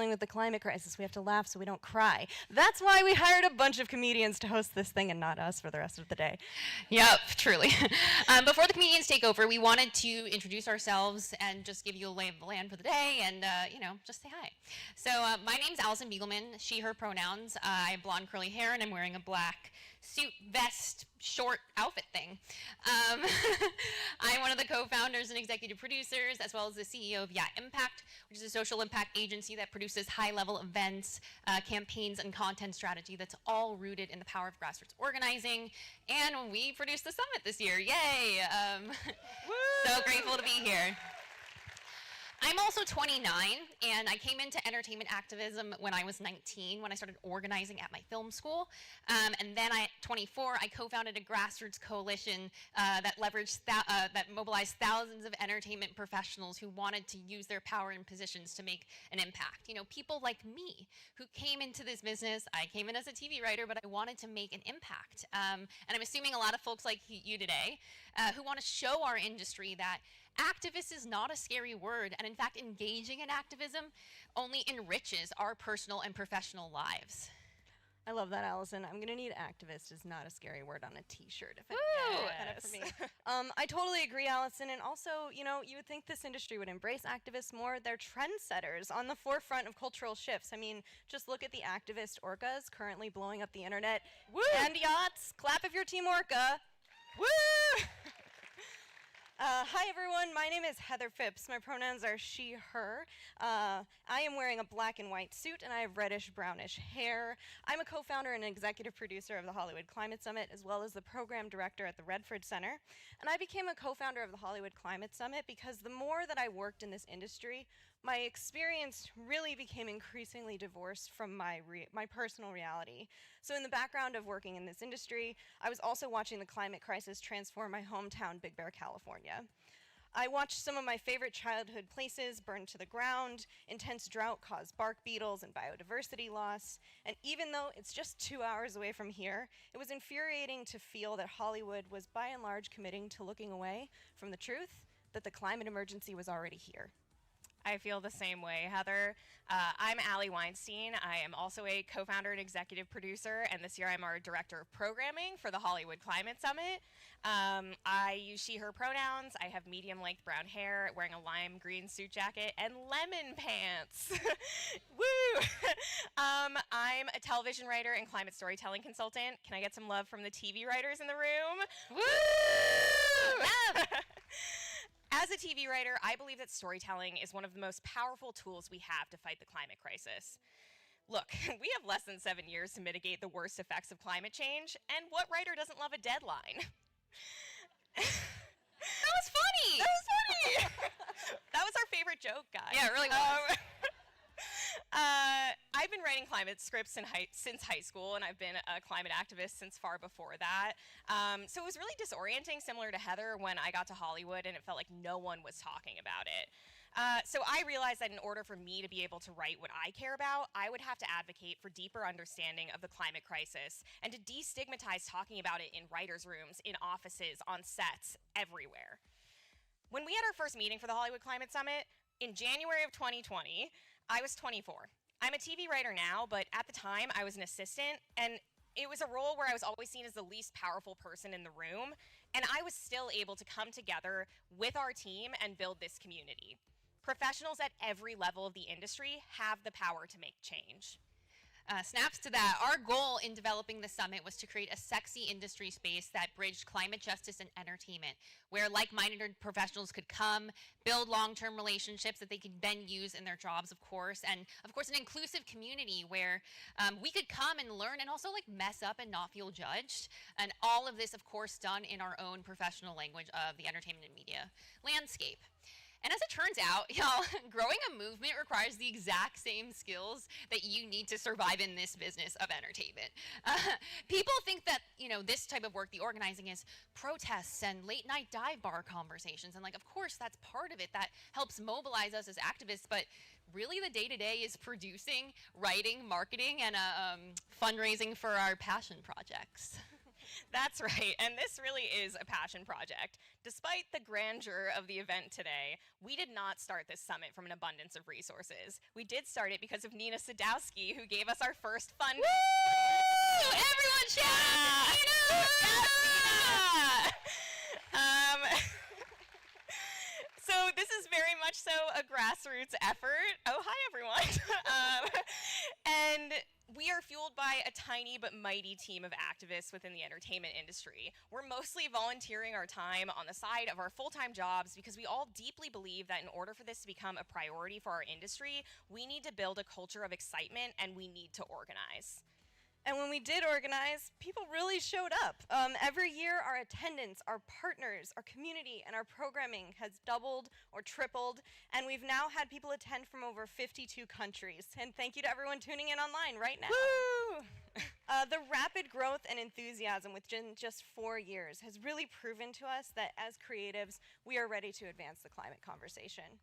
dealing with the climate crisis. We have to laugh so we don't cry. That's why we hired a bunch of comedians to host this thing and not us for the rest of the day. Yep, truly. Before the comedians take over, we wanted to introduce ourselves and just give you a lay of the land for the day and, just say hi. So my name's Allison Biegelman, she, her pronouns. I have blonde curly hair and I'm wearing a black suit, vest, short outfit thing. I'm one of the co-founders and executive producers, as well as the CEO of Yeah Impact, which is a social impact agency that produces high-level events, campaigns, and content strategy that's all rooted in the power of grassroots organizing. And we produced the summit this year. Yay! So grateful to be here. I'm also 29, and I came into entertainment activism when I was 19, when I started organizing at my film school. And then at 24, I co-founded a grassroots coalition that mobilized thousands of entertainment professionals who wanted to use their power and positions to make an impact. People like me who came into this business. I came in as a TV writer, but I wanted to make an impact. And I'm assuming a lot of folks like you today who want to show our industry that activist is not a scary word, and in fact, engaging in activism only enriches our personal and professional lives. I love that, Allison. I'm gonna need "activist is not a scary word" on a T-shirt if I can get it for me. I totally agree, Allison. And also, you would think this industry would embrace activists more. They're trendsetters on the forefront of cultural shifts. I mean, just look at the activist orcas currently blowing up the internet. Woo! And yachts. Clap if you're Team Orca. Woo! Hi everyone, my name is Heather Phipps. My pronouns are she, her. I am wearing a black and white suit and I have reddish brownish hair. I'm a co-founder and executive producer of the Hollywood Climate Summit, as well as the program director at the Redford Center. And I became a co-founder of the Hollywood Climate Summit because the more that I worked in this industry, my experience really became increasingly divorced from my personal reality. So in the background of working in this industry, I was also watching the climate crisis transform my hometown, Big Bear, California. I watched some of my favorite childhood places burn to the ground, intense drought caused bark beetles and biodiversity loss, and even though it's just 2 hours away from here, it was infuriating to feel that Hollywood was by and large committing to looking away from the truth that the climate emergency was already here. I feel the same way, Heather. I'm Allie Weinstein. I am also a co-founder and executive producer, and this year I'm our director of programming for the Hollywood Climate Summit. I use she, her pronouns. I have medium-length brown hair, wearing a lime green suit jacket, and lemon pants. Woo! I'm a television writer and climate storytelling consultant. Can I get some love from the TV writers in the room? Woo! Love! As a TV writer, I believe that storytelling is one of the most powerful tools we have to fight the climate crisis. Look, we have less than 7 years to mitigate the worst effects of climate change, and what writer doesn't love a deadline? That was funny! That was funny! That was our favorite joke, guys. Yeah, it really was. I've been writing climate scripts since high school, and I've been a climate activist since far before that. So it was really disorienting, similar to Heather, when I got to Hollywood and it felt like no one was talking about it. So I realized that in order for me to be able to write what I care about, I would have to advocate for deeper understanding of the climate crisis and to destigmatize talking about it in writers' rooms, in offices, on sets, everywhere. When we had our first meeting for the Hollywood Climate Summit, in January of 2020, I was 24. I'm a TV writer now, but at the time I was an assistant, and it was a role where I was always seen as the least powerful person in the room, and I was still able to come together with our team and build this community. Professionals at every level of the industry have the power to make change. Snaps to that. Our goal in developing the summit was to create a sexy industry space that bridged climate justice and entertainment, where like-minded professionals could come, build long-term relationships that they could then use in their jobs, of course, and of course an inclusive community where we could come and learn and also like mess up and not feel judged. And all of this, of course, done in our own professional language of the entertainment and media landscape. And as it turns out, y'all, growing a movement requires the exact same skills that you need to survive in this business of entertainment. People think that, this type of work, the organizing, is protests and late night dive bar conversations. And of course, that's part of it. That helps mobilize us as activists. But really the day-to-day is producing, writing, marketing, and fundraising for our passion projects. That's right, and this really is a passion project. Despite the grandeur of the event today, we did not start this summit from an abundance of resources. We did start it because of Nina Sadowski, who gave us our first fund. Woo! Everyone shout out to Nina! Yes, Nina! So this is very much so a grassroots effort. Oh, hi everyone. And we are fueled by a tiny but mighty team of activists within the entertainment industry. We're mostly volunteering our time on the side of our full-time jobs because we all deeply believe that in order for this to become a priority for our industry, we need to build a culture of excitement and we need to organize. And when we did organize, people really showed up. Every year, our attendance, our partners, our community, and our programming has doubled or tripled, and we've now had people attend from over 52 countries. And thank you to everyone tuning in online right now. Woo! The rapid growth and enthusiasm within just 4 years has really proven to us that as creatives, we are ready to advance the climate conversation.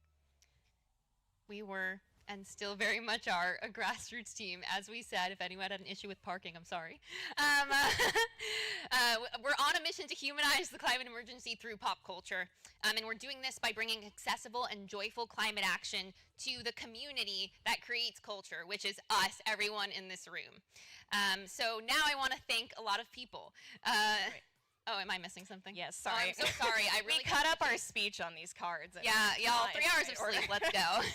We were, and still very much are, a grassroots team. As we said, if anyone had an issue with parking, I'm sorry. We're on a mission to humanize the climate emergency through pop culture. And we're doing this by bringing accessible and joyful climate action to the community that creates culture, which is us, everyone in this room. So now I want to thank a lot of people. Oh, am I missing something? Yes, Oh, sorry. I'm so sorry. I really We cut up our speech on these cards. and Yeah, y'all, not 3 in hours the of right sleep. order. Let's go.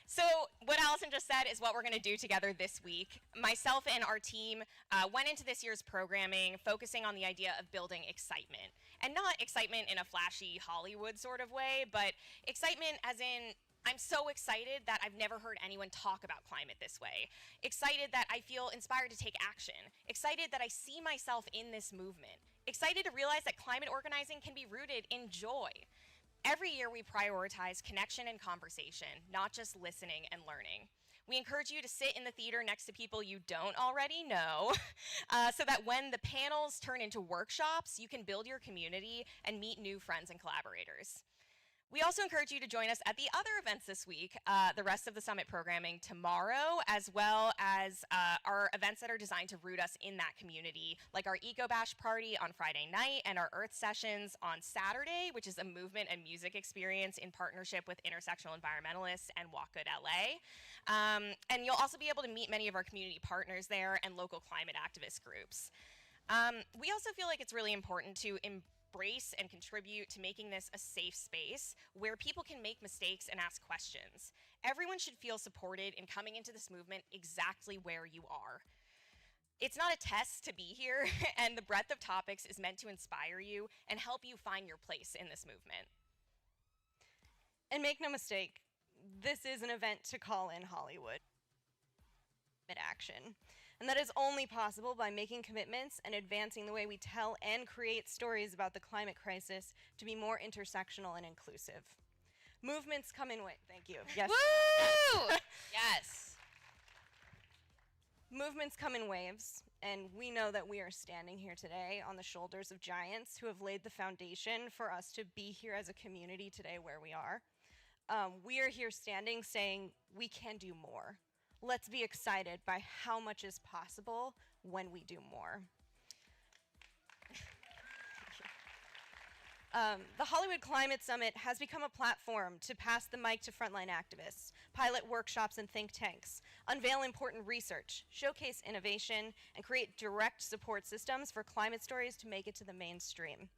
So what Allison just said is what we're going to do together this week. Myself and our team went into this year's programming focusing on the idea of building excitement. And not excitement in a flashy Hollywood sort of way, but excitement as in, I'm so excited that I've never heard anyone talk about climate this way. Excited that I feel inspired to take action. Excited that I see myself in this movement. Excited to realize that climate organizing can be rooted in joy. Every year we prioritize connection and conversation, not just listening and learning. We encourage you to sit in the theater next to people you don't already know, so that when the panels turn into workshops, you can build your community and meet new friends and collaborators. We also encourage you to join us at the other events this week, the rest of the summit programming tomorrow, as well as our events that are designed to root us in that community, like our Eco Bash party on Friday night and our Earth Sessions on Saturday, which is a movement and music experience in partnership with Intersectional Environmentalists and Walk Good LA. And you'll also be able to meet many of our community partners there and local climate activist groups. We also feel like it's really important to embrace and contribute to making this a safe space where people can make mistakes and ask questions. Everyone should feel supported in coming into this movement exactly where you are. It's not a test to be here, and the breadth of topics is meant to inspire you and help you find your place in this movement. And make no mistake, this is an event to call in Hollywood action. And that is only possible by making commitments and advancing the way we tell and create stories about the climate crisis to be more intersectional and inclusive. Movements come in waves. Thank you. Yes. Woo! Yes. Movements come in waves, and we know that we are standing here today on the shoulders of giants who have laid the foundation for us to be here as a community today where we are. We are here standing saying we can do more. Let's be excited by how much is possible when we do more. The Hollywood Climate Summit has become a platform to pass the mic to frontline activists, pilot workshops and think tanks, unveil important research, showcase innovation, and create direct support systems for climate stories to make it to the mainstream.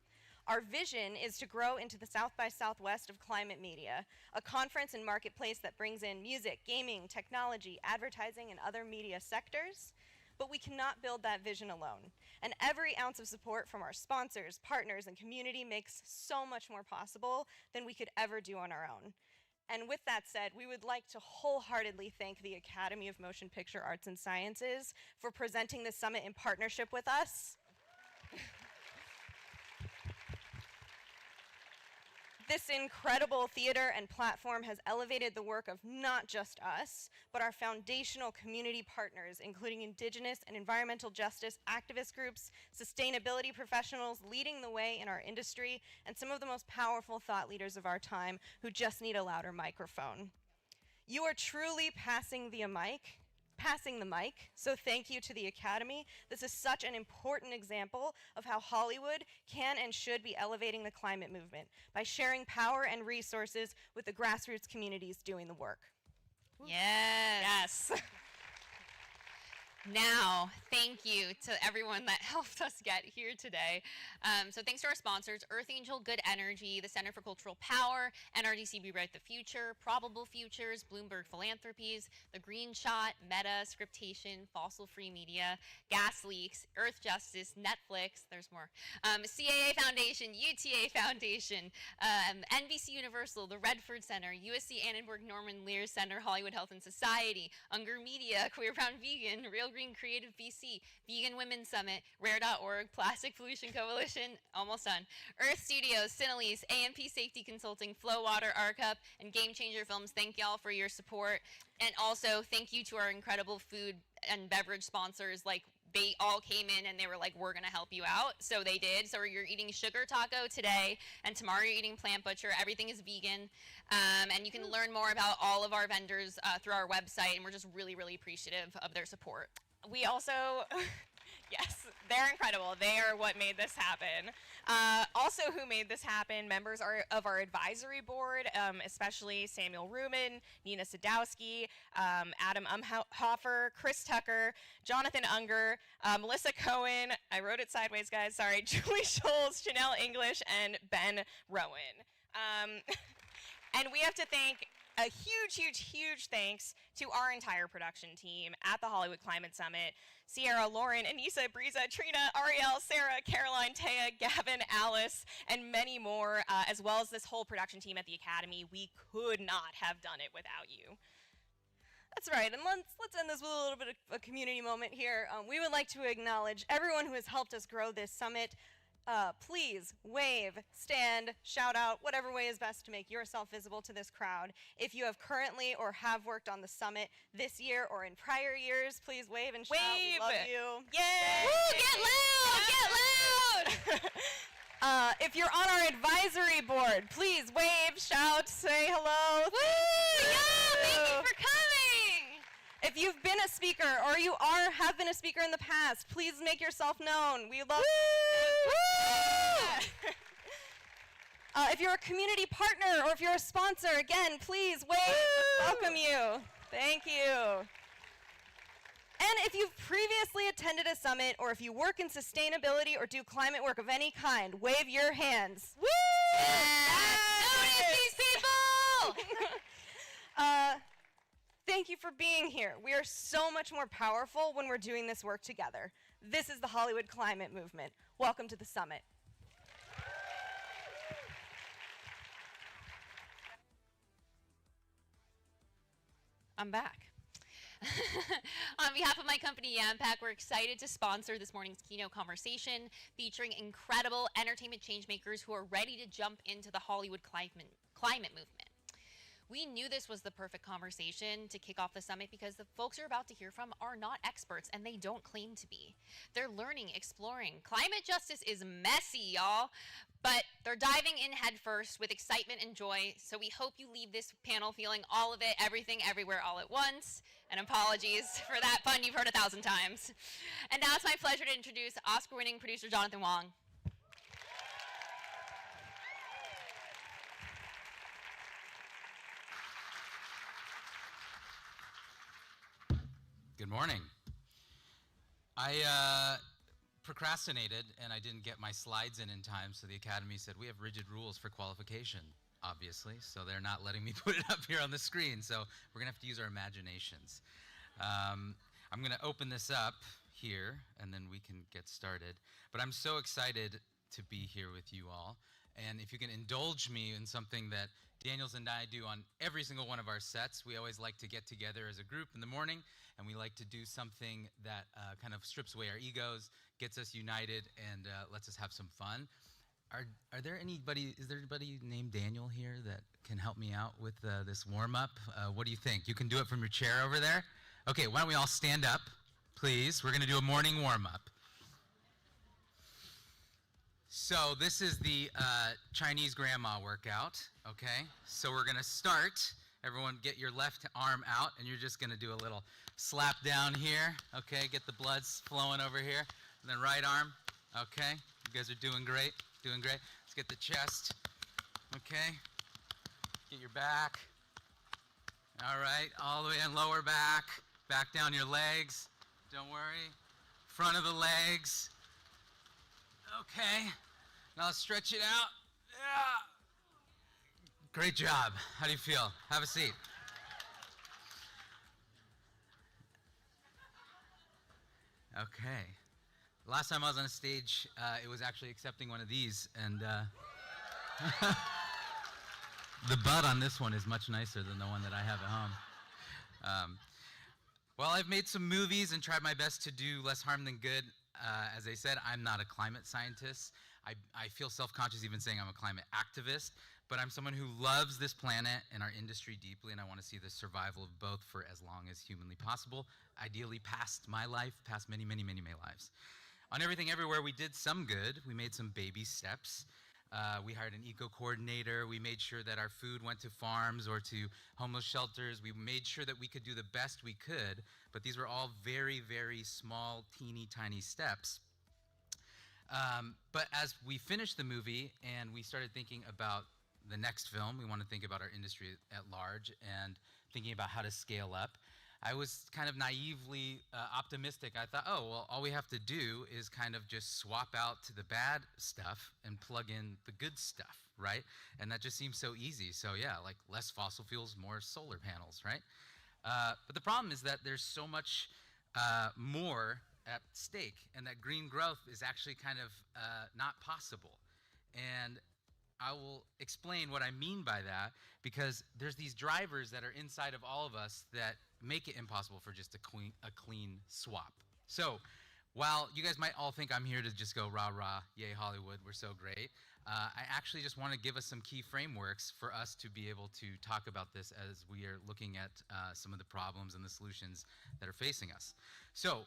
Our vision is to grow into the South by Southwest of climate media, a conference and marketplace that brings in music, gaming, technology, advertising, and other media sectors. But we cannot build that vision alone. And every ounce of support from our sponsors, partners, and community makes so much more possible than we could ever do on our own. And with that said, we would like to wholeheartedly thank the Academy of Motion Picture Arts and Sciences for presenting this summit in partnership with us. This incredible theater and platform has elevated the work of not just us, but our foundational community partners, including Indigenous and environmental justice activist groups, sustainability professionals leading the way in our industry, and some of the most powerful thought leaders of our time who just need a louder microphone. You are truly passing the mic passing the mic, so thank you to the Academy. This is such an important example of how Hollywood can and should be elevating the climate movement by sharing power and resources with the grassroots communities doing the work. Yes. Yes. Now, thank you to everyone that helped us get here today. So thanks to our sponsors, Earth Angel, Good Energy, the Center for Cultural Power, NRDC Rewrite the Future, Probable Futures, Bloomberg Philanthropies, The Green Shot, Meta, Scriptation, Fossil Free Media, Gas Leaks, Earth Justice, Netflix, there's more, CAA Foundation, UTA Foundation, NBC Universal, the Redford Center, USC Annenberg Norman Lear Center, Hollywood Health and Society, Unger Media, Queer Brown Vegan, Real Green Creative BC, Vegan Women's Summit, Rare.org, Plastic Pollution Coalition, almost done, Earth Studios, Cinelise, AMP Safety Consulting, Flow Water, ARCUP, and Game Changer Films. Thank y'all for your support. And also, thank you to our incredible food and beverage sponsors. Like, they all came in and they were like, we're going to help you out. So they did. So you're eating Sugar Taco today, and tomorrow you're eating Plant Butcher. Everything is vegan. And you can learn more about all of our vendors through our website, and we're just really, really appreciative of their support. We also, yes, they're incredible. They are what made this happen. Also, who made this happen, members of our advisory board, especially Samuel Ruman, Nina Sadowski, Adam Umhofer, Chris Tucker, Jonathan Unger, Melissa Cohen, I wrote it sideways, guys, sorry, Julie Scholes, Chanel English, and Ben Rowan. And we have to thank a huge, huge, huge thanks to our entire production team at the Hollywood Climate Summit. Sierra, Lauren, Anissa, Breeza, Trina, Ariel, Sarah, Caroline, Taya, Gavin, Alice, and many more, as well as this whole production team at the Academy. We could not have done it without you. That's right, and let's end this with a little bit of a community moment here. We would like to acknowledge everyone who has helped us grow this summit. Please wave, stand, shout out, whatever way is best to make yourself visible to this crowd. If you have currently or have worked on the summit this year or in prior years, please wave and shout. We love you. Yay! Woo, get loud! Get loud! If you're on our advisory board, please wave, shout, say hello. Woo! Yeah, thank you for coming! If you've been a speaker or you have been a speaker in the past, please make yourself known. We love you. If you're a community partner or if you're a sponsor, again, please wave. Welcome you. Thank you. And if you've previously attended a summit or if you work in sustainability or do climate work of any kind, wave your hands. Woo! Notice these people! Thank you for being here. We are so much more powerful when we're doing this work together. This is the Hollywood Climate Movement. Welcome to the summit. I'm back. On behalf of my company, Yampac, we're excited to sponsor this morning's keynote conversation featuring incredible entertainment changemakers who are ready to jump into the Hollywood climate movement. We knew this was the perfect conversation to kick off the summit because the folks you're about to hear from are not experts, and they don't claim to be. They're learning, exploring. Climate justice is messy, y'all, but they're diving in headfirst with excitement and joy, so we hope you leave this panel feeling all of it, everything, everywhere, all at once. And apologies for that pun you've heard 1,000 times. And now it's my pleasure to introduce Oscar-winning producer Jonathan Wong. Good morning. I procrastinated and I didn't get my slides in time, so the Academy said we have rigid rules for qualification, obviously, so they're not letting me put it up here on the screen, so we're going to have to use our imaginations. I'm going to open this up here and then we can get started, but I'm so excited to be here with you all, and if you can indulge me in something that Daniels and I do on every single one of our sets, we always like to get together as a group in the morning, and we like to do something that kind of strips away our egos, gets us united, and lets us have some fun. Is there anybody named Daniel here that can help me out with this warm-up? What do you think? You can do it from your chair over there? Okay, why don't we all stand up, please? We're going to do a morning warm-up. So this is the Chinese grandma workout, okay? So we're going to start Everyone get your left arm out, and you're just going to do a little slap down here, okay? Get the blood flowing over here. And then right arm, okay? You guys are doing great, doing great. Let's get the chest, okay? Get your back. All right, all the way in lower back. Back down your legs. Don't worry. Front of the legs. Okay. Now let's stretch it out. Yeah. Great job. How do you feel? Have a seat. Okay. Last time I was on a stage, it was actually accepting one of these, and the butt on this one is much nicer than the one that I have at home. Well, I've made some movies and tried my best to do less harm than good. As I said, I'm not a climate scientist. I feel self-conscious even saying I'm a climate activist, but I'm someone who loves this planet and our industry deeply, and I want to see the survival of both for as long as humanly possible, ideally past my life, past many, many, many, many lives. On Everything Everywhere, we did some good. We made some baby steps. We hired an eco-coordinator. We made sure that our food went to farms or to homeless shelters. We made sure that we could do the best we could, but these were all very, very small, teeny, tiny steps. But as we finished the movie and we started thinking about the next film, we want to think about our industry at large and thinking about how to scale up. I was kind of naively optimistic. I thought, oh, well, all we have to do is kind of just swap out to the bad stuff and plug in the good stuff, right? And that just seems so easy. So yeah, like less fossil fuels, more solar panels, right? But the problem is that there's so much more at stake, and that green growth is actually kind of not possible. And I will explain what I mean by that, because there's these drivers that are inside of all of us that make it impossible for just a clean swap. So while you guys might all think I'm here to just go rah rah, yay Hollywood, we're so great, I actually just want to give us some key frameworks for us to be able to talk about this as we are looking at some of the problems and the solutions that are facing us. So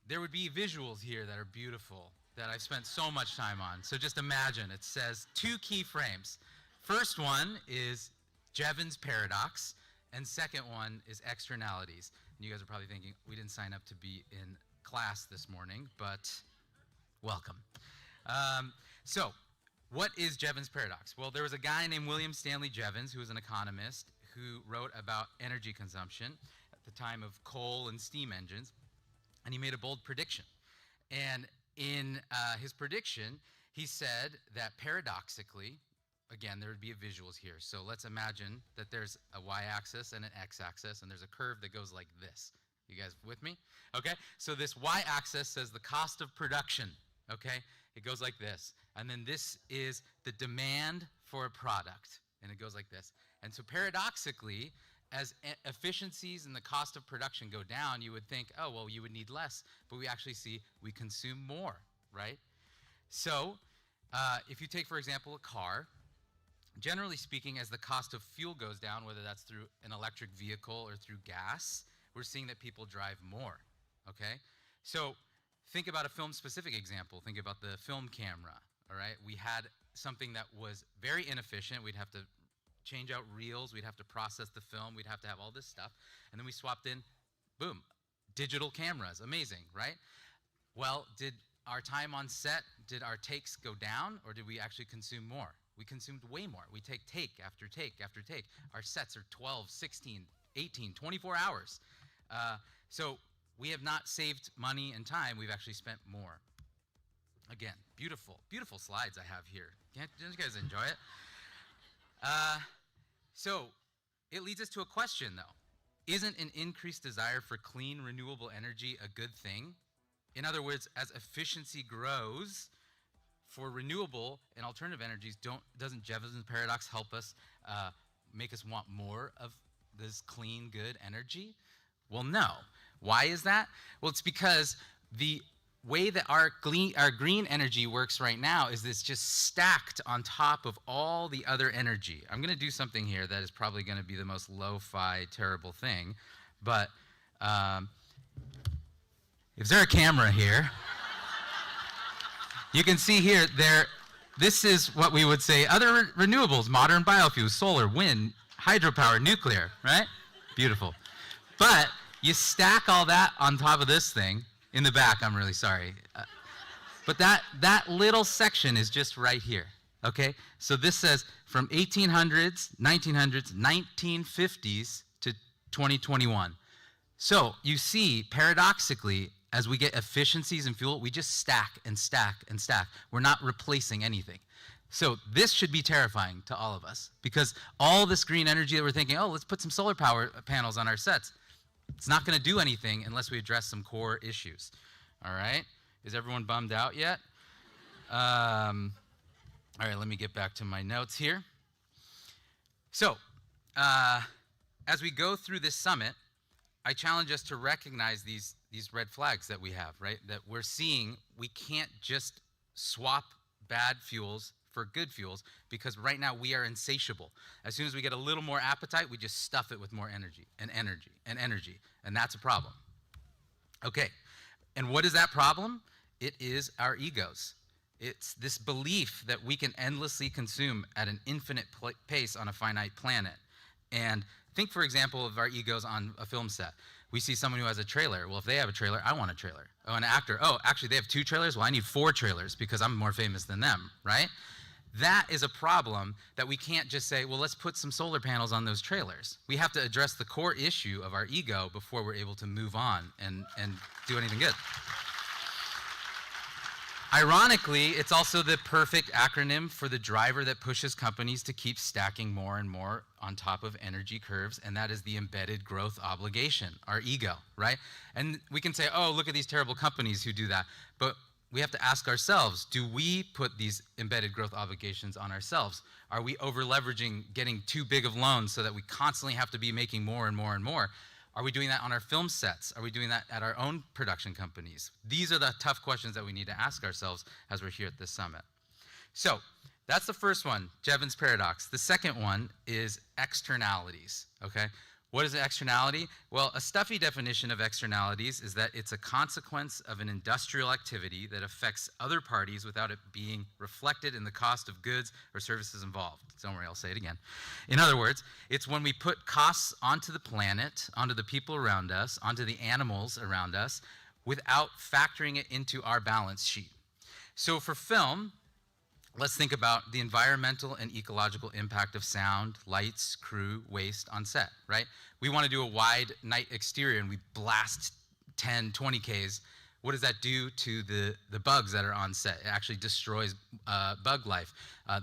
there would be visuals here that are beautiful, that I've spent so much time on. So just imagine, it says 2 key frames. First one is Jevons paradox, and second one is externalities. And you guys are probably thinking, we didn't sign up to be in class this morning, but welcome. So what is Jevons paradox? Well, there was a guy named William Stanley Jevons, who was an economist, who wrote about energy consumption at the time of coal and steam engines, and he made a bold prediction. And in his prediction, he said that paradoxically, again, there would be visuals here. So let's imagine that there's a y-axis and an x-axis, and there's a curve that goes like this. You guys with me? Okay, so this y-axis says the cost of production, okay? It goes like this. And then this is the demand for a product, and it goes like this. And so paradoxically, as efficiencies and the cost of production go down, you would think, oh, well, you would need less. But we actually see we consume more, right? So if you take, for example, a car, generally speaking, as the cost of fuel goes down, whether that's through an electric vehicle or through gas, we're seeing that people drive more, okay? So think about a film-specific example. Think about the film camera, all right? We had something that was very inefficient. We'd have to change out reels, we'd have to process the film, we'd have to have all this stuff, and then we swapped in, boom, digital cameras, amazing, right? Well, did our time on set, did our takes go down, or did we actually consume more? We consumed way more. We take after take after take. Our sets are 12, 16, 18, 24 hours. So we have not saved money and time, we've actually spent more. Again, beautiful, beautiful slides I have here. Did you guys enjoy it? So it leads us to a question, though. Isn't an increased desire for clean, renewable energy a good thing? In other words, as efficiency grows for renewable and alternative energies, doesn't Jevons paradox help us make us want more of this clean, good energy? Well, no. Why is that? Well, it's because the way that our green energy works right now is this just stacked on top of all the other energy. I'm going to do something here that is probably going to be the most lo-fi, terrible thing, but is there a camera here? You can see here, this is what we would say other renewables, modern biofuels, solar, wind, hydropower, nuclear, right? Beautiful. But you stack all that on top of this thing, in the back, I'm really sorry. But that little section is just right here, okay? So this says from 1800s, 1900s, 1950s to 2021. So you see, paradoxically, as we get efficiencies in fuel, we just stack and stack and stack. We're not replacing anything. So this should be terrifying to all of us, because all this green energy that we're thinking, oh, let's put some solar power panels on our sets, it's not going to do anything unless we address some core issues. All right? Is everyone bummed out yet? All right, let me get back to my notes here. So, as we go through this summit, I challenge us to recognize these red flags that we have, right? That we're seeing we can't just swap bad fuels for good fuels, because right now we are insatiable. As soon as we get a little more appetite, we just stuff it with more energy and energy and energy, and that's a problem. Okay, and what is that problem? It is our egos. It's this belief that we can endlessly consume at an infinite pace on a finite planet. And think, for example, of our egos on a film set. We see someone who has a trailer. Well, if they have a trailer, I want a trailer. Oh, an actor. Oh, actually, they have 2 trailers? Well, I need 4 trailers because I'm more famous than them, right? That is a problem that we can't just say, well, let's put some solar panels on those trailers. We have to address the core issue of our ego before we're able to move on and do anything good. Ironically, it's also the perfect acronym for the driver that pushes companies to keep stacking more and more on top of energy curves, and that is the embedded growth obligation, our ego, right? And we can say, oh, look at these terrible companies who do that, but we have to ask ourselves, do we put these embedded growth obligations on ourselves? Are we over-leveraging, getting too big of loans so that we constantly have to be making more and more and more? Are we doing that on our film sets? Are we doing that at our own production companies? These are the tough questions that we need to ask ourselves as we're here at this summit. So that's the first one, Jevons paradox. The second one is externalities, okay? What is an externality? Well, a stuffy definition of externalities is that it's a consequence of an industrial activity that affects other parties without it being reflected in the cost of goods or services involved. Don't worry, I'll say it again. In other words, it's when we put costs onto the planet, onto the people around us, onto the animals around us, without factoring it into our balance sheet. So for film, let's think about the environmental and ecological impact of sound, lights, crew, waste on set, right? We want to do a wide night exterior and we blast 10, 20 Ks. What does that do to the bugs that are on set? It actually destroys bug life.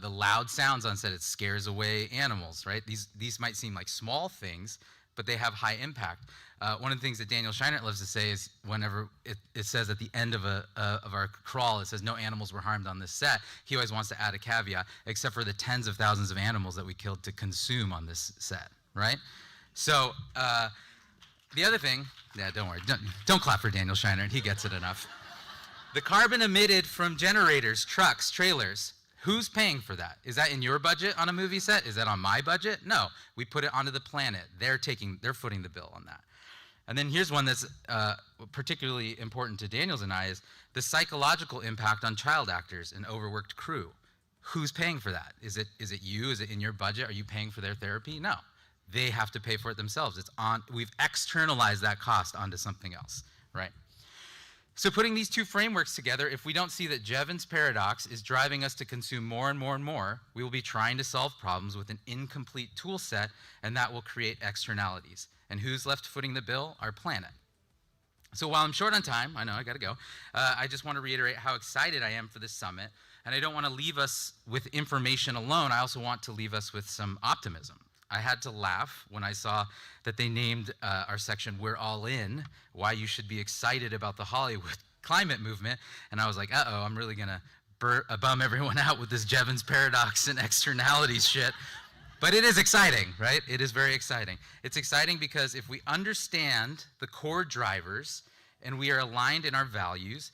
The loud sounds on set, it scares away animals, right? These might seem like small things, but they have high impact. One of the things that Daniel Scheinert loves to say is whenever it says at the end of our crawl, it says no animals were harmed on this set, he always wants to add a caveat, except for the tens of thousands of animals that we killed to consume on this set, right? So the other thing, yeah, don't worry, don't clap for Daniel Scheinert, he gets it enough. The carbon emitted from generators, trucks, trailers, who's paying for that? Is that in your budget on a movie set? Is that on my budget? No, we put it onto the planet. They're footing the bill on that. And then here's one that's particularly important to Daniel's and I is the psychological impact on child actors and overworked crew. Who's paying for that? Is it you? Is it in your budget? Are you paying for their therapy? No, they have to pay for it themselves. We've externalized that cost onto something else, right? So putting these two frameworks together, if we don't see that Jevons paradox is driving us to consume more and more and more, we will be trying to solve problems with an incomplete tool set, and that will create externalities. And who's left footing the bill? Our planet. So while I'm short on time, I know I gotta go, I just want to reiterate how excited I am for this summit, and I don't want to leave us with information alone, I also want to leave us with some optimism. I had to laugh when I saw that they named our section We're All In, why you should be excited about the Hollywood climate movement, and I was like, uh-oh, I'm really gonna bum everyone out with this Jevons paradox and externalities shit. But it is exciting, right? It is very exciting. It's exciting because if we understand the core drivers and we are aligned in our values,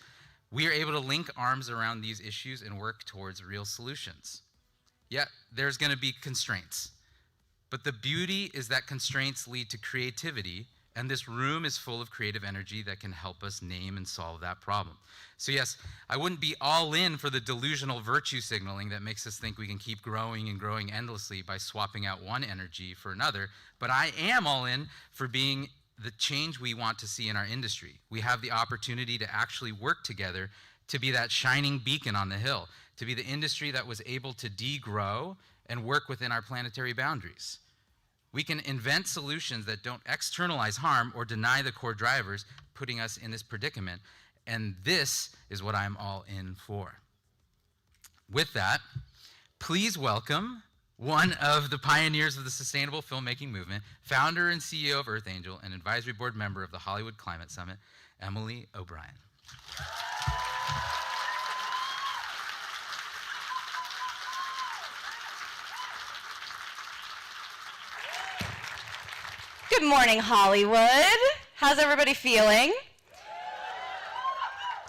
we are able to link arms around these issues and work towards real solutions. Yet, there's gonna be constraints. But the beauty is that constraints lead to creativity, And this room is full of creative energy that can help us name and solve that problem. So yes, I wouldn't be all in for the delusional virtue signaling that makes us think we can keep growing and growing endlessly by swapping out one energy for another, but I am all in for being the change we want to see in our industry. We have the opportunity to actually work together to be that shining beacon on the hill, to be the industry that was able to degrow and work within our planetary boundaries. We can invent solutions that don't externalize harm or deny the core drivers, putting us in this predicament. And this is what I'm all in for. With that, please welcome one of the pioneers of the sustainable filmmaking movement, founder and CEO of Earth Angel, and advisory board member of the Hollywood Climate Summit, Emily O'Brien. Good morning, Hollywood. How's everybody feeling?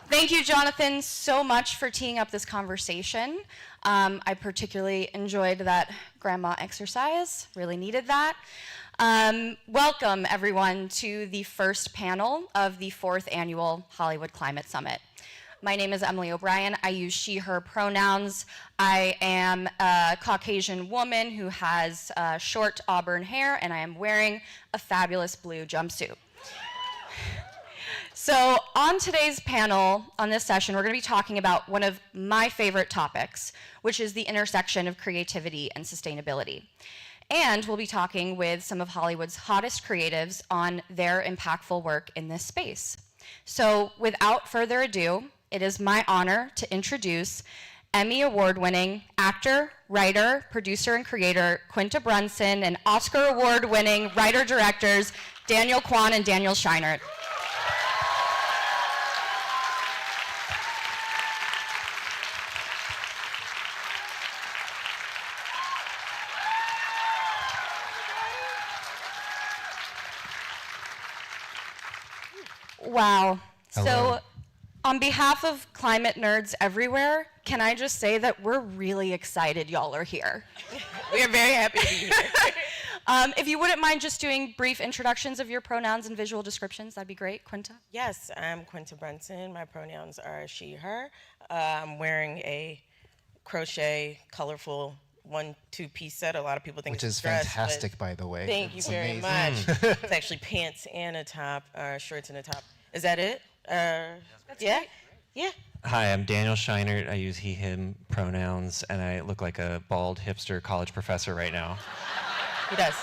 Thank you, Jonathan, so much for teeing up this conversation. I particularly enjoyed that grandma exercise, really needed that. Welcome, everyone, to the first panel of the 4th Annual Hollywood Climate Summit. My name is Emily O'Brien. I use she, her pronouns. I am a Caucasian woman who has short auburn hair, and I am wearing a fabulous blue jumpsuit. So on today's panel, on this session, we're going to be talking about one of my favorite topics, which is the intersection of creativity and sustainability. And we'll be talking with some of Hollywood's hottest creatives on their impactful work in this space. So without further ado, it is my honor to introduce Emmy Award-winning actor, writer, producer, and creator Quinta Brunson and Oscar Award-winning writer-directors Daniel Kwan and Daniel Scheinert. Wow. Hello. So on behalf of climate nerds everywhere, can I just say that we're really excited y'all are here. We are very happy to be here. If you wouldn't mind just doing brief introductions of your pronouns and visual descriptions, that'd be great. Quinta? Yes, I'm Quinta Brunson. My pronouns are she, her. I'm wearing a crochet, colorful 1-2-piece set. A lot of people think Which it's is a dress, fantastic, by the way. Thank you It's very amazing. much. It's actually pants and a top, shorts and a top. Is that it? Yeah? great. Yeah. Hi, I'm Daniel Scheinert. I use he, him pronouns, and I look like a bald hipster college professor right now. He does.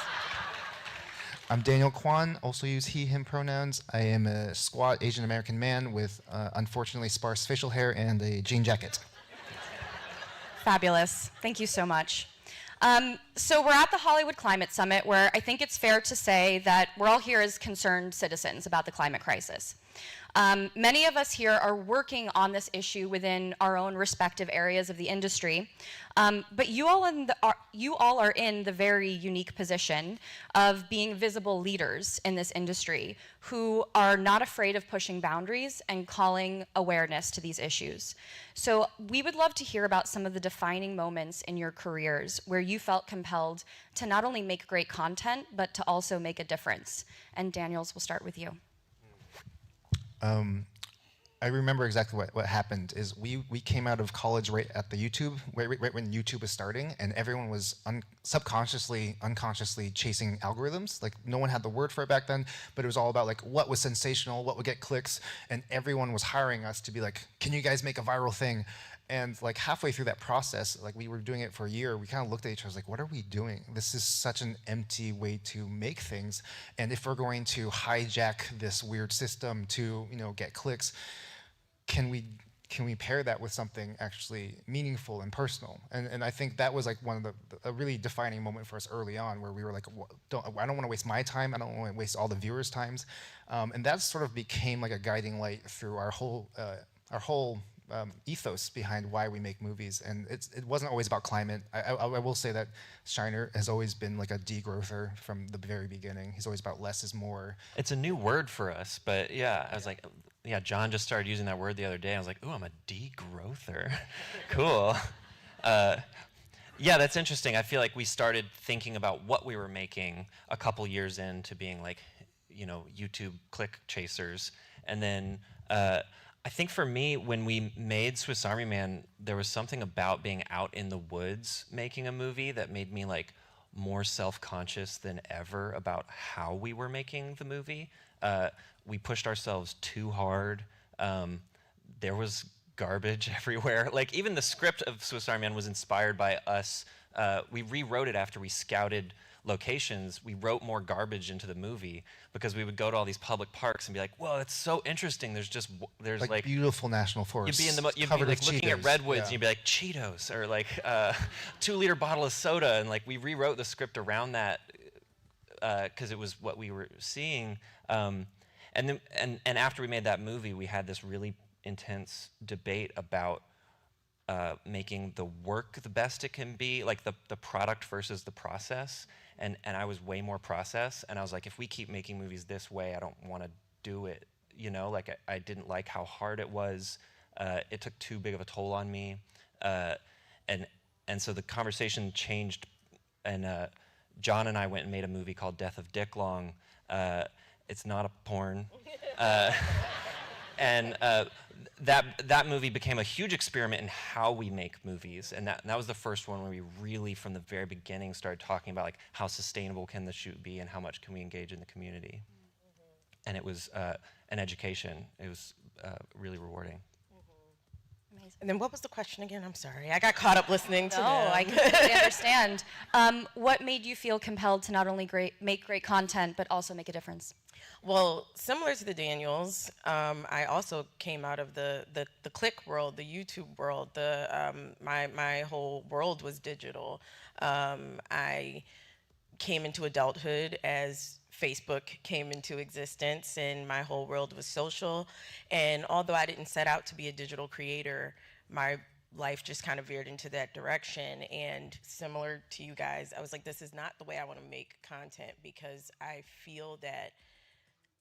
I'm Daniel Kwan, also use he, him pronouns. I am a squat Asian American man with unfortunately sparse facial hair and a jean jacket. Fabulous. Thank you so much. So we're at the Hollywood Climate Summit, where I think it's fair to say that we're all here as concerned citizens about the climate crisis. Many of us here are working on this issue within our own respective areas of the industry, but you all are in the very unique position of being visible leaders in this industry who are not afraid of pushing boundaries and calling awareness to these issues. So we would love to hear about some of the defining moments in your careers where you felt compelled to not only make great content, but to also make a difference. And Daniels, we'll start with you. I remember exactly what happened is we came out of college right at the YouTube, right when YouTube was starting, and everyone was subconsciously, unconsciously chasing algorithms. Like, no one had the word for it back then, but it was all about like what was sensational, what would get clicks, and everyone was hiring us to be like, can you guys make a viral thing? And like halfway through that process, like we were doing it for a year, we kind of looked at each other like, what are we doing? This is such an empty way to make things. And if we're going to hijack this weird system to, get clicks, can we pair that with something actually meaningful and personal? And I think that was like one of a really defining moment for us early on, where we were like, I don't want to waste my time. I don't want to waste all the viewers' times. And that sort of became like a guiding light through our whole ethos behind why we make movies. And it wasn't always about climate. I will say that Scheinert has always been like a degrowther from the very beginning. He's always about less is more. It's a new word for us, but yeah, I was like, yeah, John just started using that word the other day. I was like, ooh, I'm a degrowther. Cool. Yeah, that's interesting. I feel like we started thinking about what we were making a couple years into being like, YouTube click chasers. And then I think for me, when we made Swiss Army Man, there was something about being out in the woods making a movie that made me like more self-conscious than ever about how we were making the movie. We pushed ourselves too hard. There was garbage everywhere. Like even the script of Swiss Army Man was inspired by us. We rewrote it after we scouted locations. We wrote more garbage into the movie because we would go to all these public parks and be like, "Whoa, it's so interesting." There's like beautiful national forests. You'd be covered like with looking at Cheetos. redwoods Yeah. and you'd be like Cheetos or like 2-liter bottle of soda, and like we rewrote the script around that because it was what we were seeing. And then and after we made that movie, we had this really intense debate about making the work the best it can be, like the product versus the process. And I was way more process, and I was like, if we keep making movies this way, I don't want to do it. Like I didn't like how hard it was. It took too big of a toll on me, and so the conversation changed, and John and I went and made a movie called Death of Dick Long. It's not a porn, and that movie became a huge experiment in how we make movies, and that was the first one where we really, from the very beginning, started talking about like how sustainable can the shoot be and how much can we engage in the community. And it was an education. It was really rewarding. Amazing. And then what was the question again? I'm sorry. I got caught up listening to No, them. I completely understand. What made you feel compelled to not only make great content, but also make a difference? Well, similar to the Daniels, I also came out of the click world, the YouTube world. My whole world was digital. I came into adulthood as Facebook came into existence, and my whole world was social. And although I didn't set out to be a digital creator, my life just kind of veered into that direction. And similar to you guys, I was like, this is not the way I want to make content, because I feel that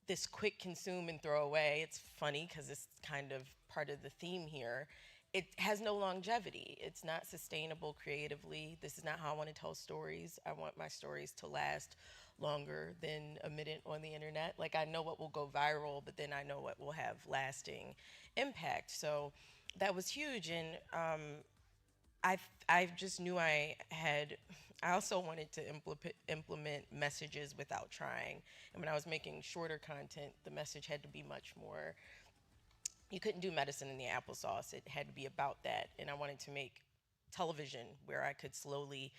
this quick consume and throw away, it's funny because it's kind of part of the theme here, it has no longevity. It's not sustainable creatively. This is not how I want to tell stories. I want my stories to last longer than a minute on the internet. Like, I know what will go viral, but then I know what will have lasting impact. So that was huge. And I just knew I also wanted to implement messages without trying. And when I was making shorter content, the message had to be much more, you couldn't do medicine in the applesauce. It had to be about that. And I wanted to make television where I could slowly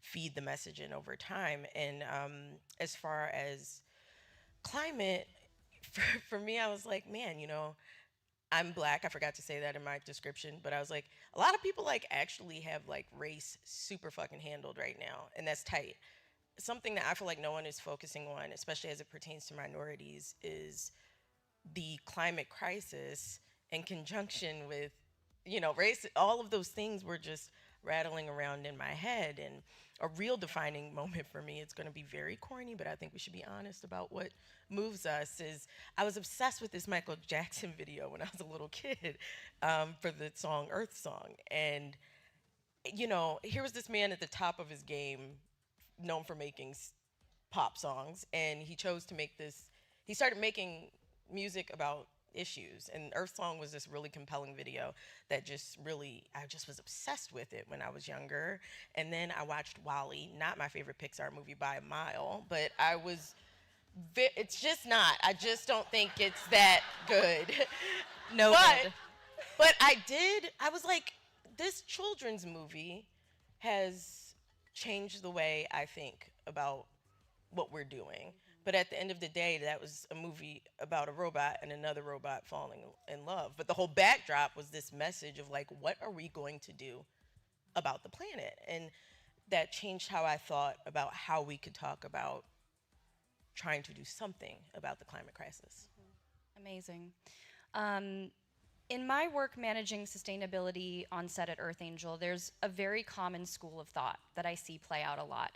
feed the message in over time. And as far as climate, for me, I was like, man, I'm Black. I forgot to say that in my description, but I was like, a lot of people like actually have like race super fucking handled right now, and that's tight. Something that I feel like no one is focusing on, especially as it pertains to minorities, is the climate crisis in conjunction with, race. All of those things were just rattling around in my head. And a real defining moment for me, it's going to be very corny, but I think we should be honest about what moves us, is I was obsessed with this Michael Jackson video when I was a little kid for the song Earth Song. And, here was this man at the top of his game, known for making pop songs, and he chose to make he started making music about issues, and Earth Song was this really compelling video that I just was obsessed with it when I was younger. And then I watched WALL-E, not my favorite Pixar movie by a mile, but it's just not. I just don't think it's that good. No good. But I was like, this children's movie has changed the way I think about what we're doing. But at the end of the day, that was a movie about a robot and another robot falling in love. But the whole backdrop was this message of like, what are we going to do about the planet? And that changed how I thought about how we could talk about trying to do something about the climate crisis. Amazing. In my work managing sustainability on set at Earth Angel, there's a very common school of thought that I see play out a lot,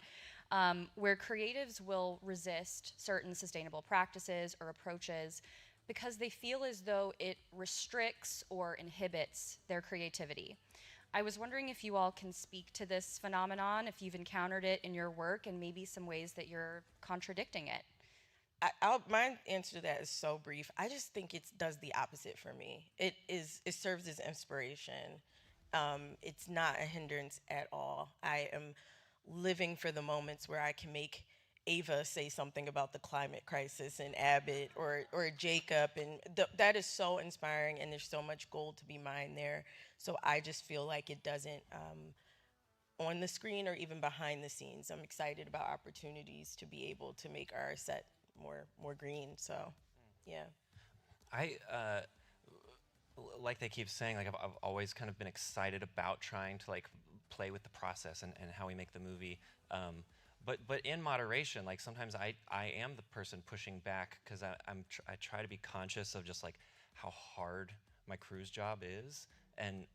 where creatives will resist certain sustainable practices or approaches because they feel as though it restricts or inhibits their creativity. I was wondering if you all can speak to this phenomenon, if you've encountered it in your work, and maybe some ways that you're contradicting it. my answer to that is so brief. I just think it does the opposite for me. It serves as inspiration. It's not a hindrance at all. I am living for the moments where I can make Ava say something about the climate crisis, and Abbott or Jacob, and that is so inspiring, and there's so much gold to be mined there. So I just feel like it doesn't on the screen or even behind the scenes. I'm excited about opportunities to be able to make our set more green. So, yeah. I like they keep saying, like I've always kind of been excited about trying to like play with the process and how we make the movie. But in moderation, like sometimes I am the person pushing back because I try to be conscious of just like how hard my crew's job is, and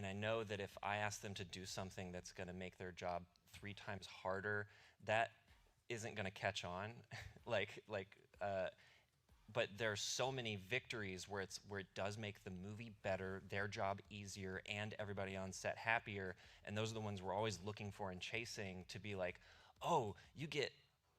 I know that if I ask them to do something that's going to make their job 3 times harder, that isn't going to catch on. But there's so many victories where it does make the movie better, their job easier, and everybody on set happier. And those are the ones we're always looking for and chasing, to be like, oh, you get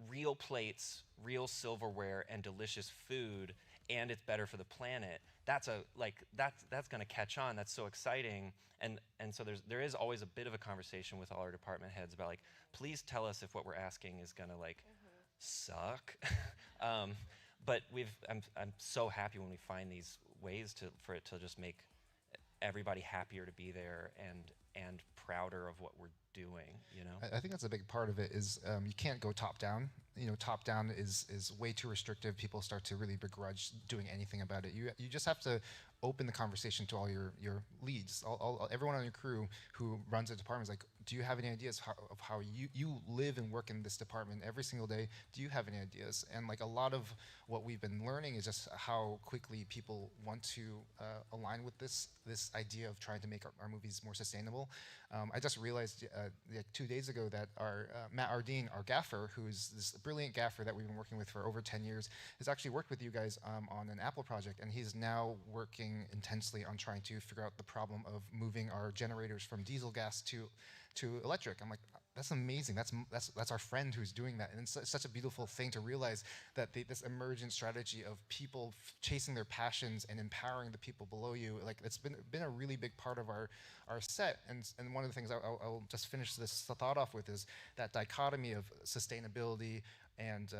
real plates, real silverware, and delicious food, and it's better for the planet. That's going to catch on. That's so exciting. And so there is always a bit of a conversation with all our department heads about like, please tell us if what we're asking is going to like suck. But I'm so happy when we find these ways for it to just make everybody happier to be there and prouder of what we're doing, you know? I think that's a big part of it is you can't go top down. You know, top down is way too restrictive. People start to really begrudge doing anything about it. You just have to open the conversation to all your leads. Everyone on your crew who runs a department is like, do you have any ideas of how you live and work in this department every single day? Do you have any ideas? And like a lot of what we've been learning is just how quickly people want to align with this idea of trying to make our movies more sustainable. I just realized like 2 days ago that our Matt Ardeen, our gaffer, who's this brilliant gaffer that we've been working with for over 10 years, has actually worked with you guys on an Apple project, and he's now working intensely on trying to figure out the problem of moving our generators from diesel gas to electric. I'm like, that's amazing. That's our friend who's doing that, and it's such a beautiful thing to realize that this emergent strategy of people chasing their passions and empowering the people below you, like it's been a really big part of our set. And one of the things I'll just finish this thought off with is that dichotomy of sustainability and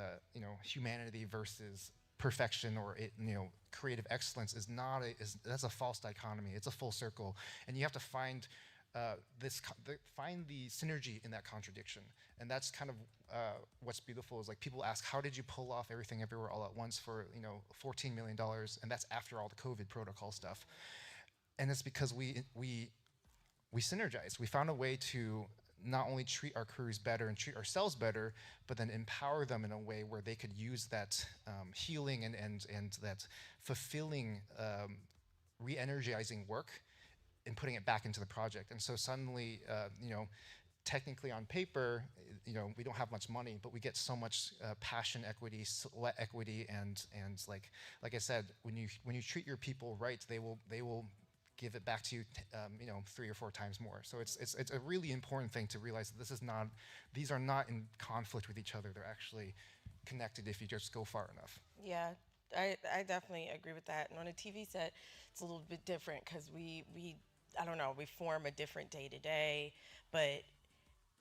humanity versus perfection or creative excellence that's a false dichotomy. It's a full circle, and you have to find find the synergy in that contradiction. And that's kind of what's beautiful is like people ask, how did you pull off everything everywhere all at once for $14 million? And that's after all the COVID protocol stuff. And it's because we synergized. We found a way to not only treat our crews better and treat ourselves better, but then empower them in a way where they could use that healing and that fulfilling, re-energizing work and putting it back into the project. And so suddenly, technically on paper, we don't have much money, but we get so much passion equity, sweat equity, and like I said, when you treat your people right, they will give it back to you, 3 or 4 times more. So it's a really important thing to realize that these are not in conflict with each other. They're actually connected if you just go far enough. Yeah, I definitely agree with that. And on a TV set, it's a little bit different because we I don't know, we form a different day to day, but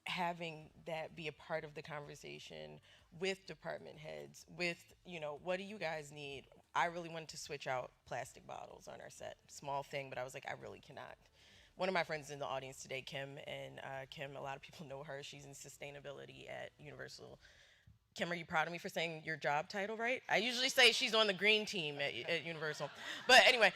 having that be a part of the conversation with department heads, with, what do you guys need? I really wanted to switch out plastic bottles on our set. Small thing, but I was like, I really cannot. One of my friends in the audience today, Kim, and Kim, a lot of people know her. She's in sustainability at Universal. Kim, are you proud of me for saying your job title right? I usually say she's on the green team at Universal. But anyway,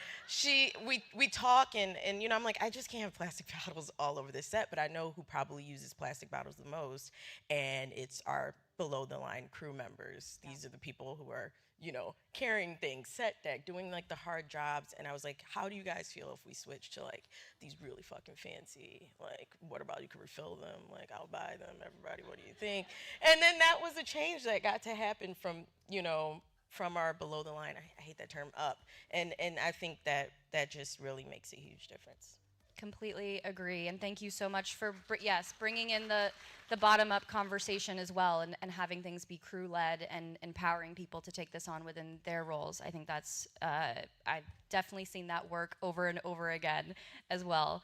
we talk and I'm like, I just can't have plastic bottles all over this set, but I know who probably uses plastic bottles the most, and it's our below the line crew members. These are the people who are, carrying things, set deck, doing like the hard jobs. And I was like, how do you guys feel if we switch to like these really fucking fancy, like, what about you can refill them? Like, I'll buy them, everybody, what do you think? And then that was a change that got to happen from, from our below the line, I hate that term, up. And I think that just really makes a huge difference. Completely agree, and thank you so much for bringing in the bottom-up conversation as well, and having things be crew-led and empowering people to take this on within their roles. I think that's I've definitely seen that work over and over again as well.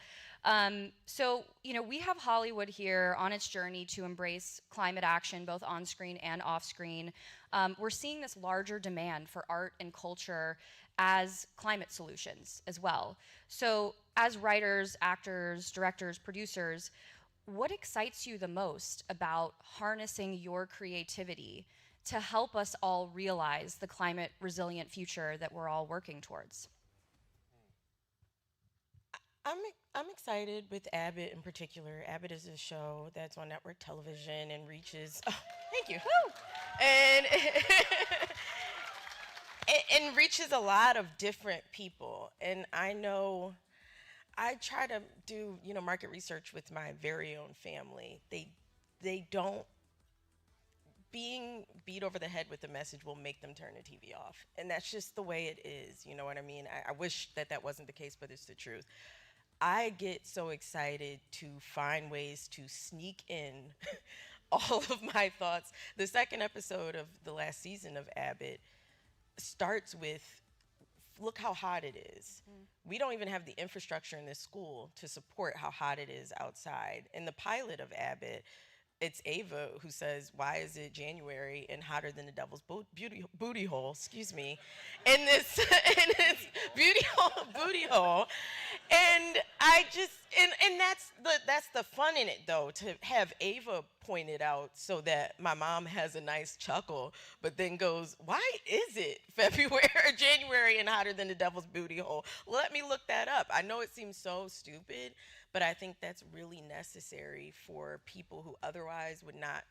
So we have Hollywood here on its journey to embrace climate action, both on screen and off screen. We're seeing this larger demand for art and culture as climate solutions as well. So as writers, actors, directors, producers, what excites you the most about harnessing your creativity to help us all realize the climate resilient future that we're all working towards? I'm excited with Abbott in particular. Abbott is a show that's on network television and reaches. Oh, thank you. And and reaches a lot of different people. And I know I try to do market research with my very own family. They don't. Being beat over the head with the message will make them turn the TV off, and that's just the way it is. You know what I mean? I wish that wasn't the case, but it's the truth. I get so excited to find ways to sneak in all of my thoughts. The second episode of the last season of Abbott starts with, look how hot it is. We don't even have the infrastructure in this school to support how hot it is outside. In the pilot of Abbott, it's Ava who says, "Why is it January and hotter than the devil's booty hole?" Excuse me, in this booty hole, and I just and that's the fun in it though, to have Ava point it out so that my mom has a nice chuckle, but then goes, "Why is it February or January and hotter than the devil's booty hole? Let me look that up." I know it seems so stupid, but I think that's really necessary for people who otherwise would not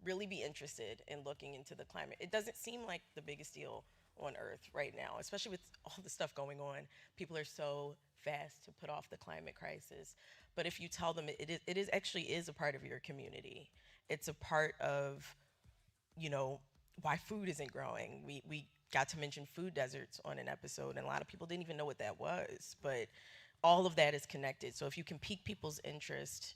really be interested in looking into the climate. It doesn't seem like the biggest deal on Earth right now, especially with all the stuff going on. People are so fast to put off the climate crisis. But if you tell them it is actually a part of your community, it's a part of, why food isn't growing. We got to mention food deserts on an episode, and a lot of people didn't even know what that was. But all of that is connected. So if you can pique people's interest,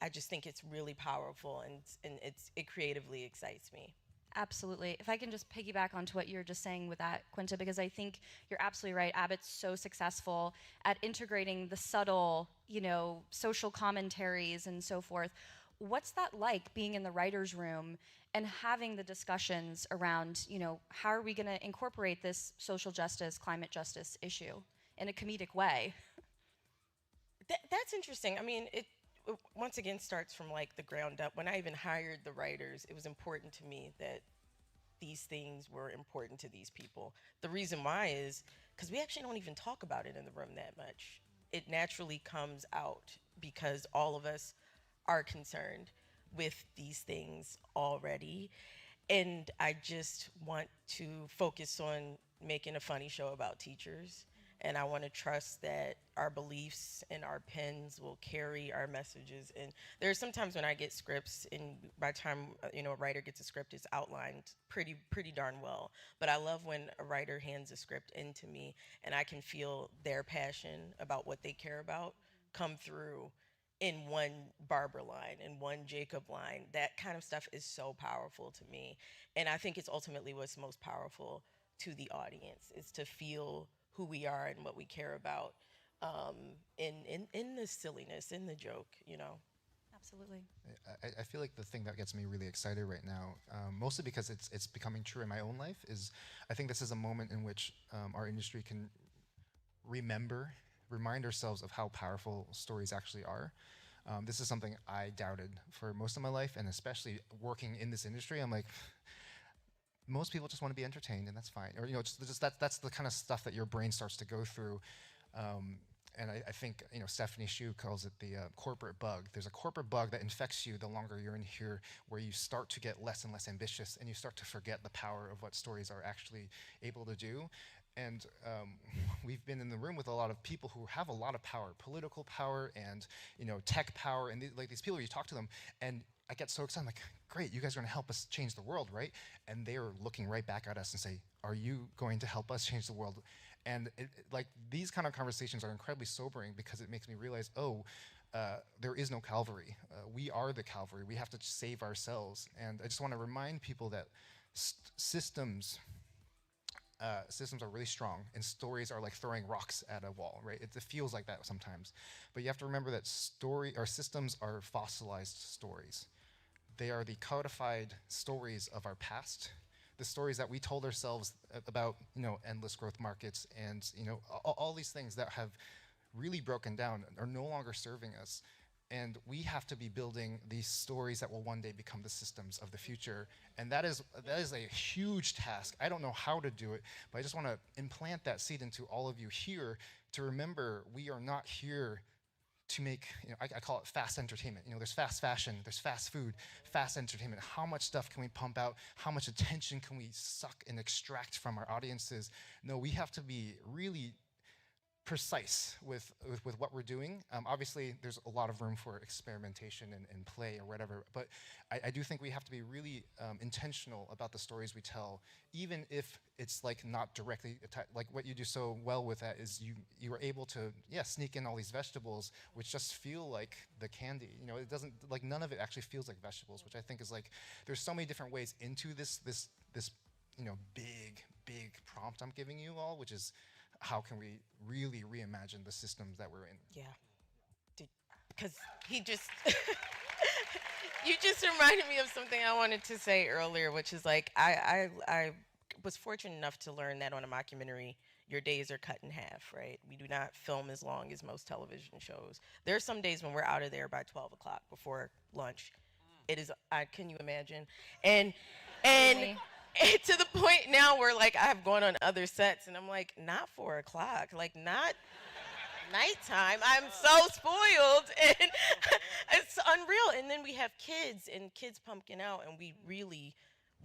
I just think it's really powerful, and it creatively excites me. Absolutely. If I can just piggyback onto what you were just saying with that, Quinta, because I think you're absolutely right. Abbott's so successful at integrating the subtle, social commentaries and so forth. What's that like, being in the writer's room and having the discussions around, how are we going to incorporate this social justice, climate justice issue in a comedic way? That's interesting. I mean, it once again starts from the ground up. When I even hired the writers, it was important to me that these things were important to these people. The reason why is because we actually don't even talk about it in the room that much. It naturally comes out because all of us are concerned with these things already. And I just want to focus on making a funny show about teachers. And I want to trust that our beliefs and our pens will carry our messages. And there are some times when I get scripts, and by the time a writer gets a script, it's outlined pretty darn well. But I love when a writer hands a script into me, and I can feel their passion about what they care about come through in one Barbara line, in one Jacob line. That kind of stuff is so powerful to me. And I think it's ultimately what's most powerful to the audience, is to feel who we are and what we care about, in the silliness, in the joke, Absolutely. I feel like the thing that gets me really excited right now, mostly because it's becoming true in my own life, is I think this is a moment in which our industry can remind ourselves of how powerful stories actually are. This is something I doubted for most of my life, and especially working in this industry, I'm like, most people just want to be entertained, and that's fine. Or that's the kind of stuff that your brain starts to go through. And I think Stephanie Shu calls it the corporate bug. There's a corporate bug that infects you the longer you're in here, where you start to get less and less ambitious, and you start to forget the power of what stories are actually able to do. And we've been in the room with a lot of people who have a lot of power, political power, and tech power, and these people, you talk to them, and I get so excited. I'm like, great, you guys are going to help us change the world, right? And they are looking right back at us and say, are you going to help us change the world? And like these kind of conversations are incredibly sobering because it makes me realize, there is no Calvary. We are the Calvary. We have to save ourselves. And I just want to remind people that systems are really strong, and stories are like throwing rocks at a wall, right? It feels like that sometimes. But you have to remember that systems are fossilized stories. They are the codified stories of our past, the stories that we told ourselves about, endless growth markets and, all these things that have really broken down are no longer serving us. And we have to be building these stories that will one day become the systems of the future. And that is a huge task. I don't know how to do it, but I just want to implant that seed into all of you here to remember we are not here to make, I call it fast entertainment. There's fast fashion, there's fast food, fast entertainment. How much stuff can we pump out? How much attention can we suck and extract from our audiences? No, we have to be really precise with what we're doing. Obviously, there's a lot of room for experimentation and play or whatever, but I do think we have to be really intentional about the stories we tell, even if it's like not directly like what you do so well with that is you are able to sneak in all these vegetables which just feel like the candy. It doesn't, like, none of it actually feels like vegetables, which I think is like there's so many different ways into this big prompt I'm giving you all, which is how can we really reimagine the systems that we're in? Yeah, because he just, you just reminded me of something I wanted to say earlier, which is like, I was fortunate enough to learn that on a mockumentary, your days are cut in half, right? We do not film as long as most television shows. There are some days when we're out of there by 12 o'clock before lunch. It is, can you imagine? And to the point now where, like, I have gone on other sets and I'm like, not 4 o'clock, like, not nighttime. I'm so spoiled, and it's unreal. And then we have kids, and kids pumpkin out, and we really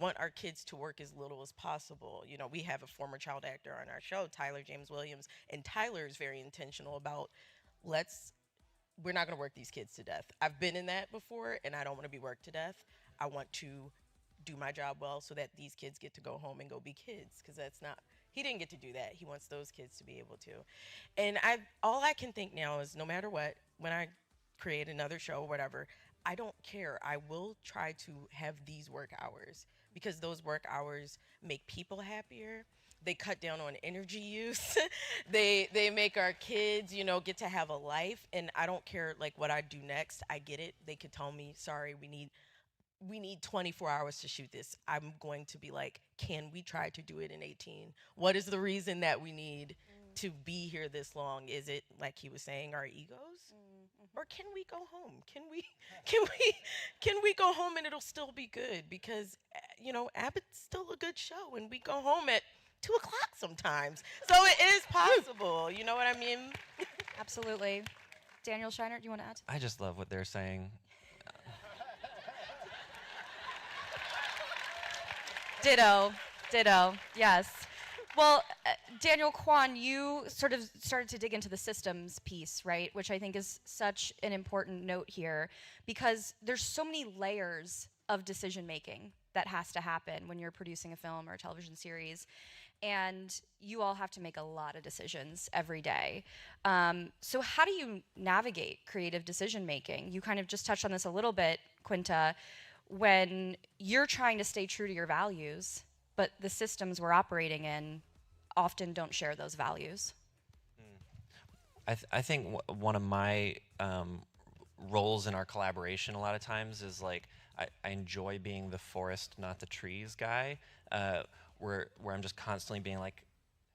want our kids to work as little as possible. We have a former child actor on our show, Tyler James Williams, and Tyler is very intentional about we're not going to work these kids to death. I've been in that before, and I don't want to be worked to death. I want to do my job well so that these kids get to go home and go be kids, because he didn't get to do that. He wants those kids to be able to. And all I can think now is, no matter what, when I create another show or whatever, I don't care. I will try to have these work hours, because those work hours make people happier. They cut down on energy use. they make our kids, get to have a life. And I don't care, like, what I do next. I get it. They could tell me, sorry, we need 24 hours to shoot this. I'm going to be like, can we try to do it in 18? What is the reason that we need to be here this long? Is it, like he was saying, our egos? Or can we go home? Can we go home and it'll still be good? Because, Abbott's still a good show, and we go home at 2 o'clock sometimes. So it is possible. You know what I mean? Absolutely. Daniel Shiner, do you want to add to that? I just love what they're saying. Ditto, yes. Well, Daniel Kwan, you sort of started to dig into the systems piece, right? Which I think is such an important note here, because there's so many layers of decision making that has to happen when you're producing a film or a television series. And you all have to make a lot of decisions every day. So how do you navigate creative decision making? You kind of just touched on this a little bit, Quinta, when you're trying to stay true to your values, but the systems we're operating in often don't share those values. I think one of my roles in our collaboration a lot of times is like I enjoy being the forest, not the trees guy, where I'm just constantly being like,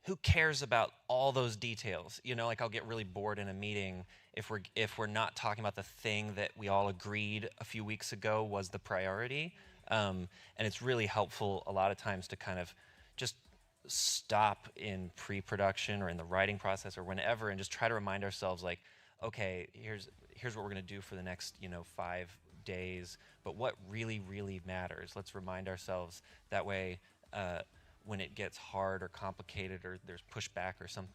who cares about all those details? Like, I'll get really bored in a meeting if we're not talking about the thing that we all agreed a few weeks ago was the priority. And it's really helpful a lot of times to kind of just stop in pre-production or in the writing process or whenever and just try to remind ourselves, like, okay, here's what we're going to do for the next 5 days, but what really, really matters. Let's remind ourselves that way. When it gets hard or complicated or there's pushback or something,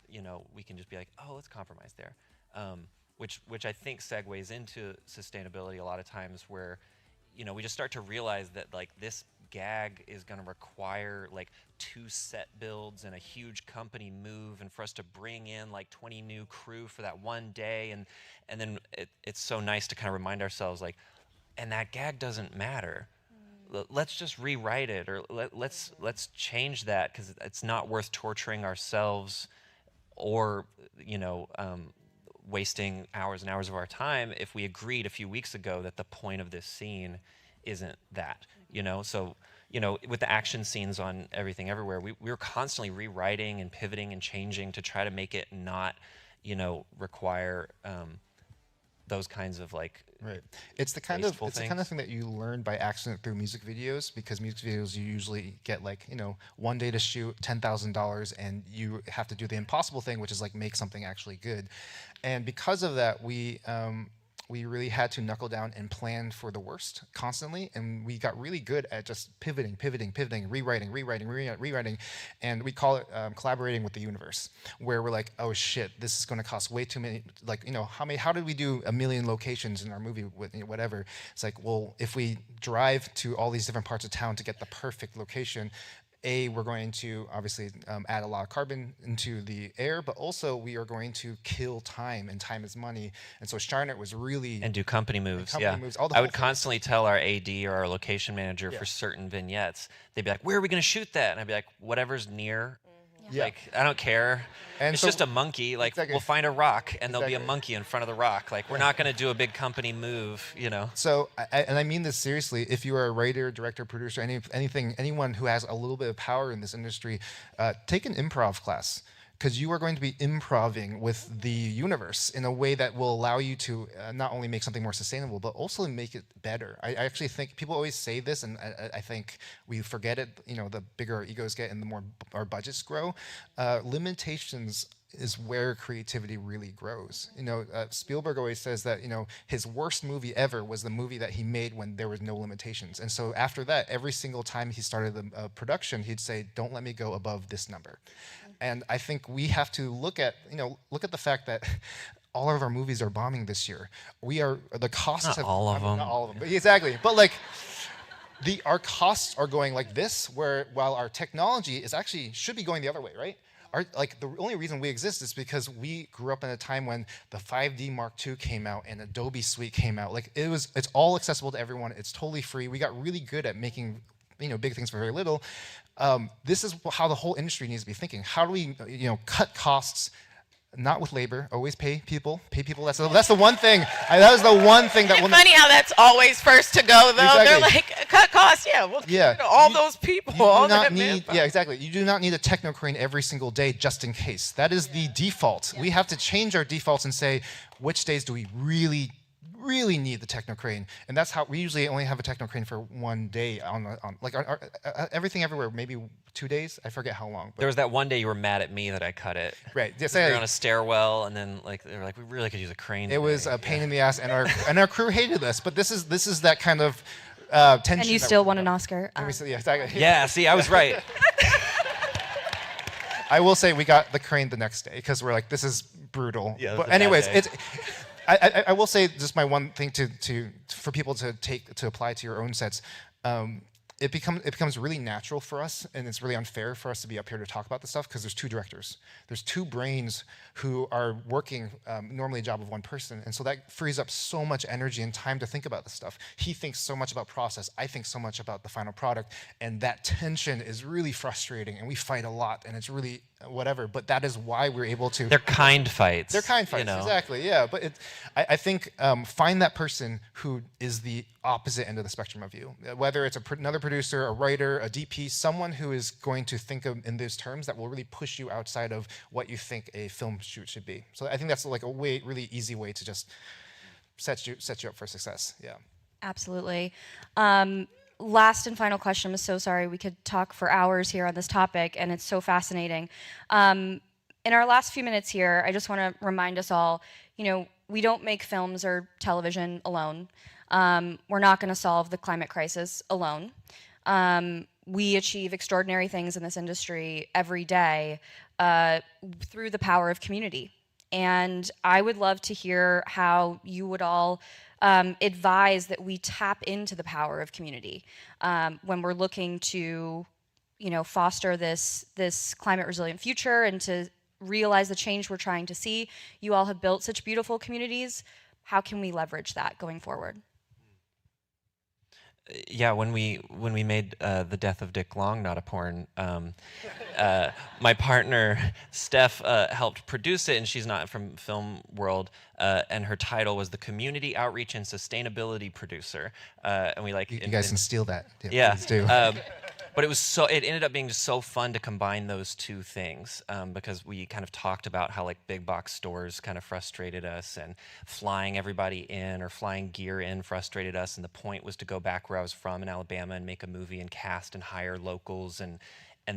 we can just be like, oh, let's compromise there. Which I think segues into sustainability a lot of times, where we just start to realize that, like, this gag is going to require like 2 set builds and a huge company move, and for us to bring in like 20 new crew for that one day, and then it's so nice to kind of remind ourselves like, and that gag doesn't matter. Let's just rewrite it, or let's change that, because it's not worth torturing ourselves or wasting hours and hours of our time if we agreed a few weeks ago that the point of this scene isn't that, So, with the action scenes on Everything Everywhere, we were constantly rewriting and pivoting and changing to try to make it not, require those kinds of like Right. It's the kind of wasteful thing that you learn by accident through music videos, because music videos you usually get like, one day to shoot, $10,000, and you have to do the impossible thing, which is like make something actually good. And because of that, we really had to knuckle down and plan for the worst constantly, and we got really good at just pivoting, rewriting, and we call it collaborating with the universe, where we're like, oh shit, this is going to cost way too many, like, how did we do 1 million locations in our movie with whatever? It's like, well, if we drive to all these different parts of town to get the perfect location, we're going to obviously add a lot of carbon into the air, but also we are going to kill time, and time is money. And so Charnet was really... And do company moves, yeah. I would constantly tell our AD or our location manager for certain vignettes, they'd be like, where are we going to shoot that? And I'd be like, whatever's near. Yeah. Like, I don't care. And it's so, just a monkey. Like, exactly. we'll find a rock, and there'll be a Exactly. monkey in front of the rock. Like, we're not going to do a big company move, So, and I mean this seriously, if you are a writer, director, producer, anyone who has a little bit of power in this industry, take an improv class, because you are going to be improving with the universe in a way that will allow you to not only make something more sustainable, but also make it better. I actually think people always say this, and I think we forget it, the bigger our egos get and the more our budgets grow. Limitations is where creativity really grows. Spielberg always says that, his worst movie ever was the movie that he made when there was no limitations. And so after that, every single time he started the production, he'd say, don't let me go above this number. And I think we have to look at the fact that all of our movies are bombing this year. The costs Not all of them. Not all of them, but exactly. But like, our costs are going like this, while our technology should be going the other way, right? The only reason we exist is because we grew up in a time when the 5D Mark II came out and Adobe Suite came out. Like, it's all accessible to everyone. It's totally free. We got really good at making big things for very little. This is how the whole industry needs to be thinking. How do we cut costs? Not with labor. Always pay people. That's the one thing. That was the one thing that. It's funny how that's always first to go, though. Exactly. They're like, cut costs. Yeah, well, all those people. You do not need. Yeah, exactly. You do not need a techno crane every single day just in case. That is the default. We have to change our defaults and say, which days do we really need the techno crane? And that's how we usually only have a techno crane for one day on Everything Everywhere, maybe 2 days. I forget how long. There was that one day you were mad at me that I cut it. Right. Yes, We were on a stairwell, and then they were like, we really could use a crane. It was today. a pain in the ass, and our crew hated us. But this is that kind of tension. And you still won an Oscar. Yeah, exactly. Yeah, see, I was right. I will say we got the crane the next day because we're like, this is brutal. Yeah, it was but a bad anyways, day. I will say just my one thing for people to apply to your own sets. It becomes really natural for us, and it's really unfair for us to be up here to talk about this stuff because there's 2 directors. There's 2 brains who are working normally a job of one person, and so that frees up so much energy and time to think about this stuff. He thinks so much about process. I think so much about the final product, and that tension is really frustrating, and we fight a lot, and it's really whatever. But that is why we're able to. They're kind fights. They're kind fights, exactly. Yeah, but I think find that person who is the opposite end of the spectrum of you. Whether it's another producer, a writer, a DP, someone who is going to think in those terms that will really push you outside of what you think a film shoot should be. So I think that's like a really easy way to just set you up for success. Yeah. Absolutely. Last and final question. I'm so sorry. We could talk for hours here on this topic, and it's so fascinating. In our last few minutes here, I just want to remind us all, we don't make films or television alone. We're not going to solve the climate crisis alone. We achieve extraordinary things in this industry every day through the power of community. And I would love to hear how you would all advise that we tap into the power of community when we're looking to, foster this climate resilient future and to realize the change we're trying to see. You all have built such beautiful communities. How can we leverage that going forward? Yeah, when we made The Death of Dick Long, not a porn, my partner Steph helped produce it, and she's not from film world, and her title was the Community Outreach and Sustainability Producer, and we You guys can steal that. Yeah. Please do. But it ended up being just so fun to combine those two things because we kind of talked about how like big box stores kind of frustrated us, and flying everybody in or flying gear in frustrated us. And the point was to go back where I was from in Alabama and make a movie and cast and hire locals, and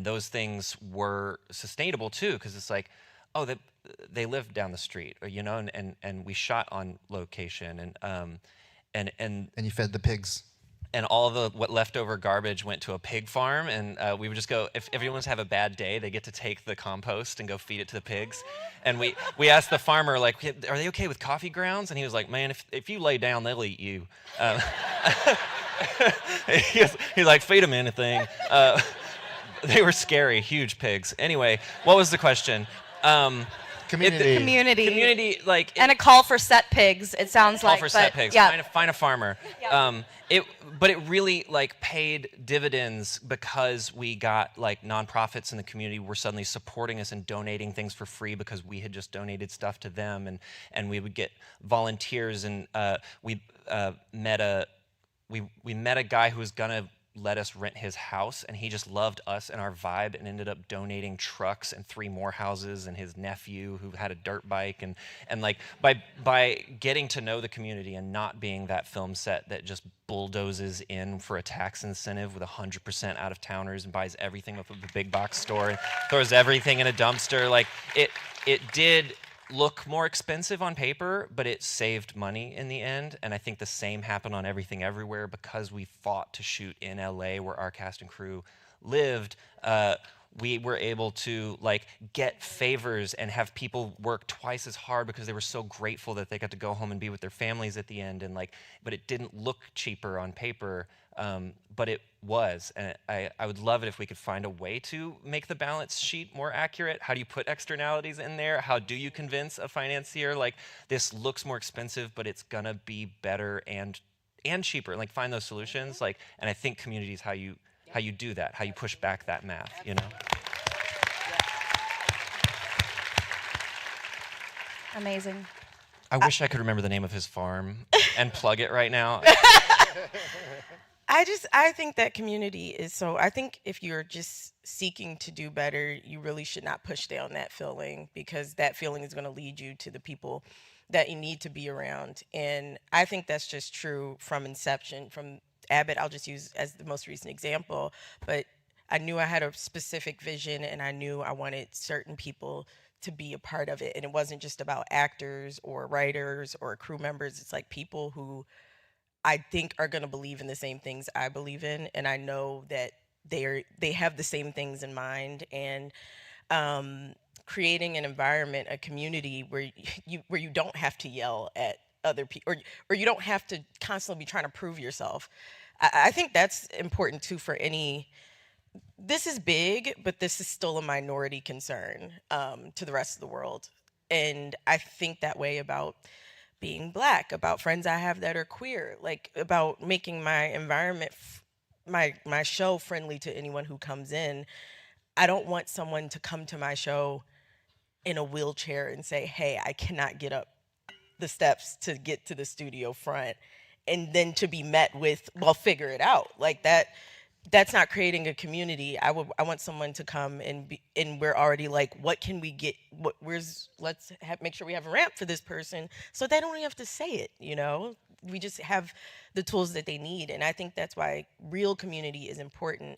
those things were sustainable too, because it's like, oh, they live down the street, or, and we shot on location, and you fed the pigs. And all the leftover garbage went to a pig farm, and we would just go, if everyone's have a bad day, they get to take the compost and go feed it to the pigs. And we asked the farmer, like, are they okay with coffee grounds? And he was like, man, if you lay down, they'll eat you. He's like, feed them anything. They were scary, huge pigs. Anyway, what was the question? Community. Community. Like, and a call for set pigs, it sounds like. Call for set pigs. Yeah. Find a farmer. Yeah. But it really like paid dividends because we got like nonprofits in the community were suddenly supporting us and donating things for free because we had just donated stuff to them, and we would get volunteers, and we met a guy who was gonna let us rent his house, and he just loved us and our vibe and ended up donating trucks and 3 more houses, and his nephew who had a dirt bike, and like by getting to know the community and not being that film set that just bulldozes in for a tax incentive with 100% out of towners and buys everything up at the big box store and throws everything in a dumpster. Like it did look more expensive on paper, but it saved money in the end. And I think the same happened on Everything Everywhere because we fought to shoot in LA where our cast and crew lived. We were able to like get favors and have people work twice as hard because they were so grateful that they got to go home and be with their families at the end. And like, but it didn't look cheaper on paper, but it was. And I would love it if we could find a way to make the balance sheet more accurate. How do you put externalities in there? How do you convince a financier like this looks more expensive, but it's gonna be better and cheaper? Like find those solutions. Like, and I think community is how you do that, how you push back that math, Amazing. I wish I could remember the name of his farm and plug it right now. I think that community is so, I think if you're just seeking to do better, you really should not push down that feeling, because that feeling is going to lead you to the people that you need to be around. And I think that's just true from inception. From Abbott, I'll just use as the most recent example, but I knew I had a specific vision and I knew I wanted certain people to be a part of it. And it wasn't just about actors or writers or crew members. It's like people who I think are going to believe in the same things I believe in, and I know that they have the same things in mind. And creating an environment, a community where you don't have to yell at other people, or you don't have to constantly be trying to prove yourself. I think that's important too for any. This is big, but this is still a minority concern to the rest of the world, and I think that way about being Black, about friends I have that are queer, like about making my environment, my show friendly to anyone who comes in. I don't want someone to come to my show in a wheelchair and say, hey, I cannot get up the steps to get to the studio front, and then to be met with, well, figure it out. Like that's not creating a community. I want someone to come and we're already like, what can we get? Let's make sure we have a ramp for this person, so they don't even have to say it. We just have the tools that they need, and I think that's why real community is important.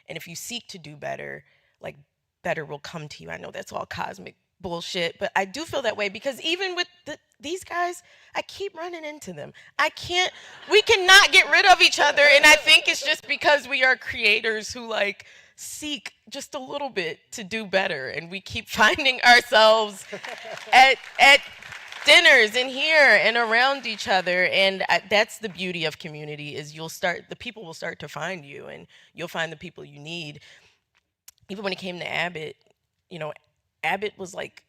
And if you seek to do better, like better will come to you. I know that's all cosmic bullshit, but I do feel that way because even with these guys, I keep running into them. We cannot get rid of each other, and I think it's just because we are creators who like seek just a little bit to do better, and we keep finding ourselves at dinners and here and around each other. And that's the beauty of community, is the people will start to find you, and you'll find the people you need. Even when it came to Abbott, Abbott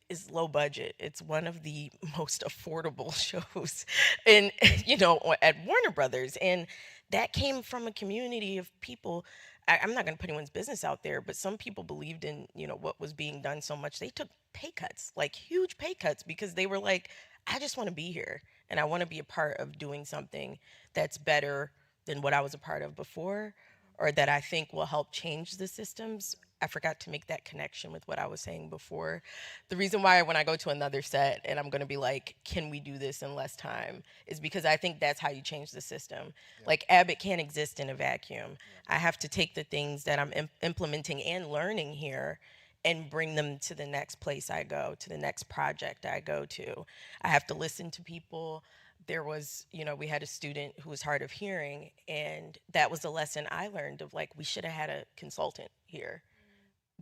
is low budget. It's one of the most affordable shows at Warner Brothers. And that came from a community of people. I'm not going to put anyone's business out there, but some people believed in, what was being done so much. They took pay cuts, like huge pay cuts, because they were like, I just want to be here, and I want to be a part of doing something that's better than what I was a part of before, or that I think will help change the systems. I forgot to make that connection with what I was saying before. The reason why when I go to another set and I'm going to be like, can we do this in less time, is because I think that's how you change the system. Yeah. Like, Abbott can't exist in a vacuum. Yeah. I have to take the things that I'm implementing and learning here and bring them to the next place I go, to the next project I go to. I have to listen to people. There was, we had a student who was hard of hearing, and that was a lesson I learned of, like, we should have had a consultant here.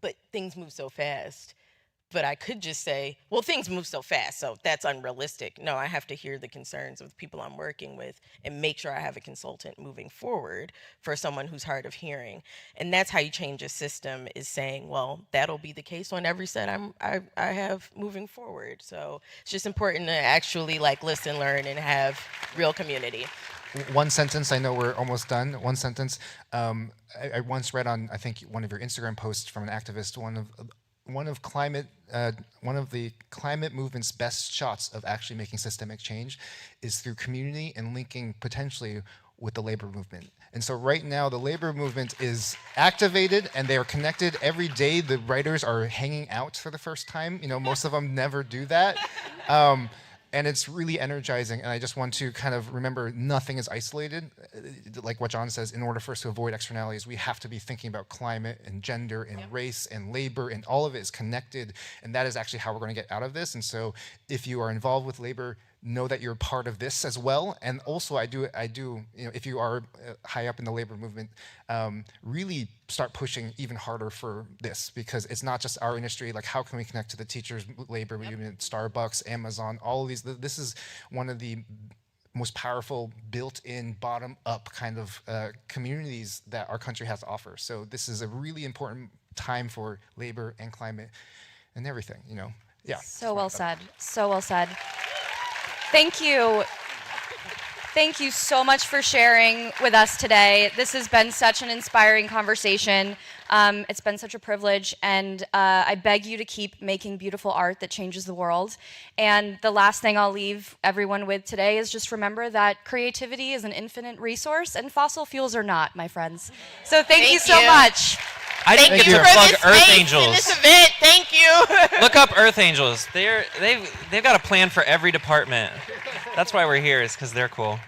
But things move so fast. But I could just say, well, things move so fast, so that's unrealistic. No, I have to hear the concerns of the people I'm working with and make sure I have a consultant moving forward for someone who's hard of hearing. And that's how you change a system, is saying, well, that'll be the case on every set I have moving forward. So it's just important to actually listen, learn, and have real community. One sentence, I know we're almost done. One sentence. I once read on, I think, one of your Instagram posts from an activist, one of the climate movement's best shots of actually making systemic change is through community and linking potentially with the labor movement. And so right now, the labor movement is activated and they are connected. Every day, the writers are hanging out for the first time. Most of them never do that. And it's really energizing, and I just want to kind of remember nothing is isolated. Like what John says, in order for us to avoid externalities, we have to be thinking about climate and gender and race and labor, and all of it is connected, and that is actually how we're going to get out of this. And so if you are involved with labor, know that you're part of this as well. And also I do, if you are high up in the labor movement, really start pushing even harder for this, because it's not just our industry. Like, how can we connect to the teachers' labor movement, Starbucks, Amazon, all of these? This is one of the most powerful built-in bottom-up kind of communities that our country has to offer. So this is a really important time for labor and climate and everything, Yeah. So well said. So well said. Thank you. Thank you so much for sharing with us today. This has been such an inspiring conversation. It's been such a privilege, and I beg you to keep making beautiful art that changes the world. And the last thing I'll leave everyone with today is just remember that creativity is an infinite resource, and fossil fuels are not, my friends. So thank you so much. I didn't get to plug Earth Angels. This event. Thank you. Look up Earth Angels. They've got a plan for every department. That's why we're here, is because they're cool.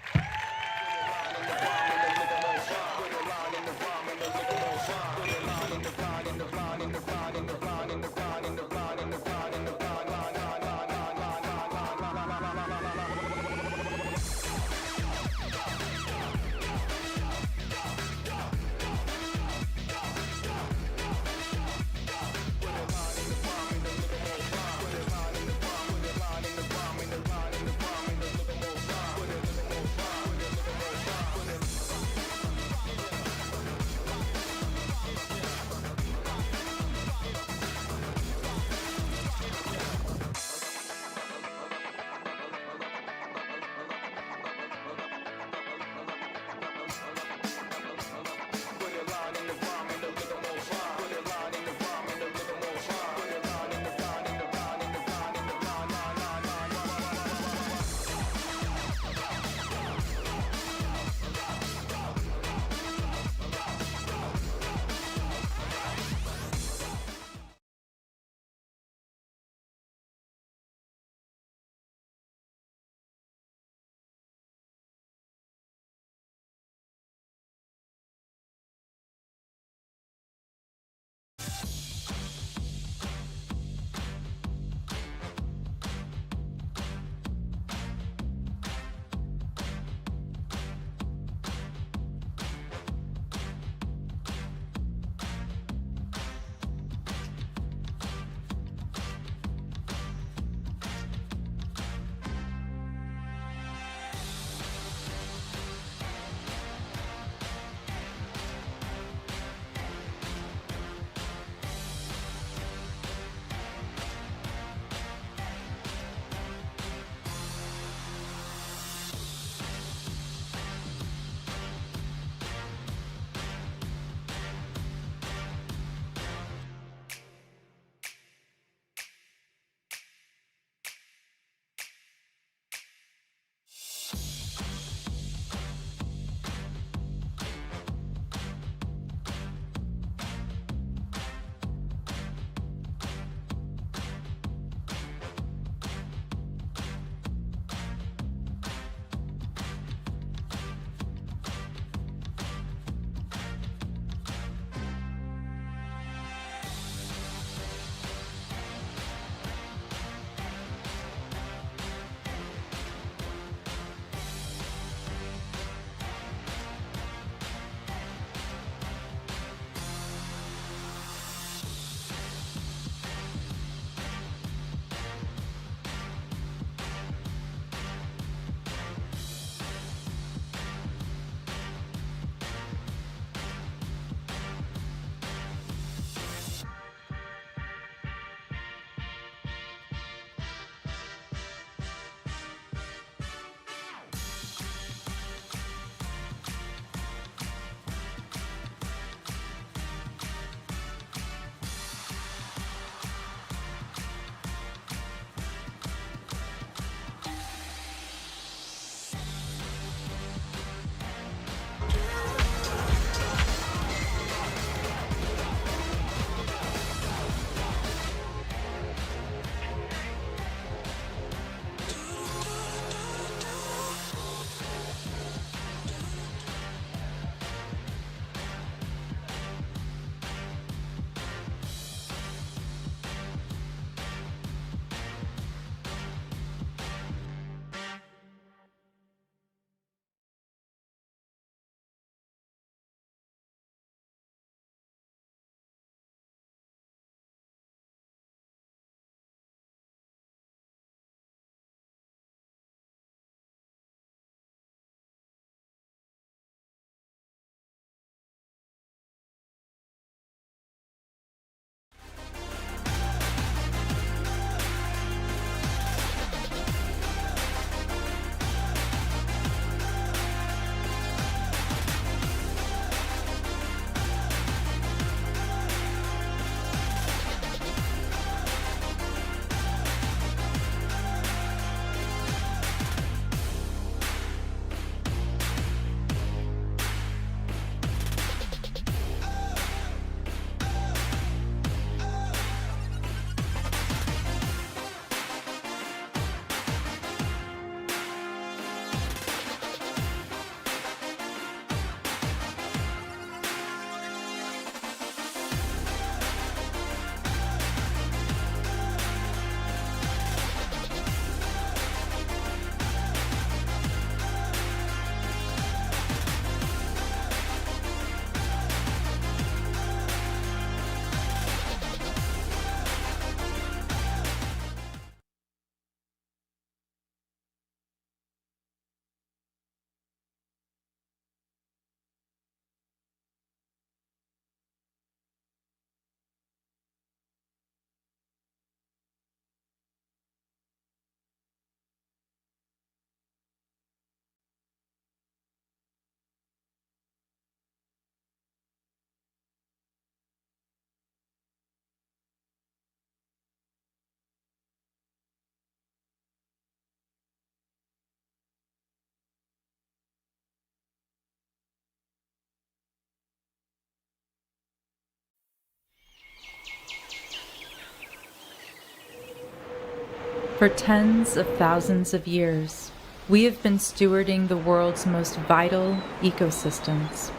For tens of thousands of years, we have been stewarding the world's most vital ecosystems,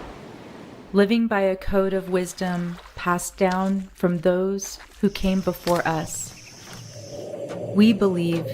living by a code of wisdom passed down from those who came before us. We believe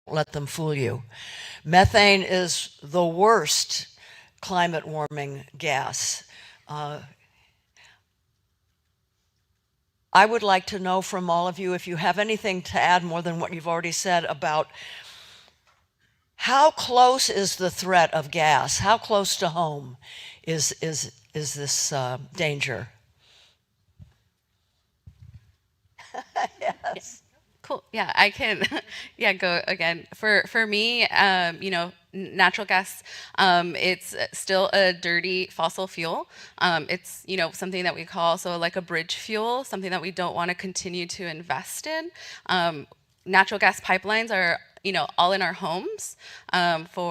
let them fool you. Methane is the worst climate warming gas. I would like to know from all of you if you have anything to add more than what you've already said about how close is the threat of gas? How close to home is this danger? Yes. Cool. Yeah, I can. Yeah, go again. For me, natural gas, it's still a dirty fossil fuel. It's something that we call like a bridge fuel, something that we don't want to continue to invest in. Natural gas pipelines are all in our homes for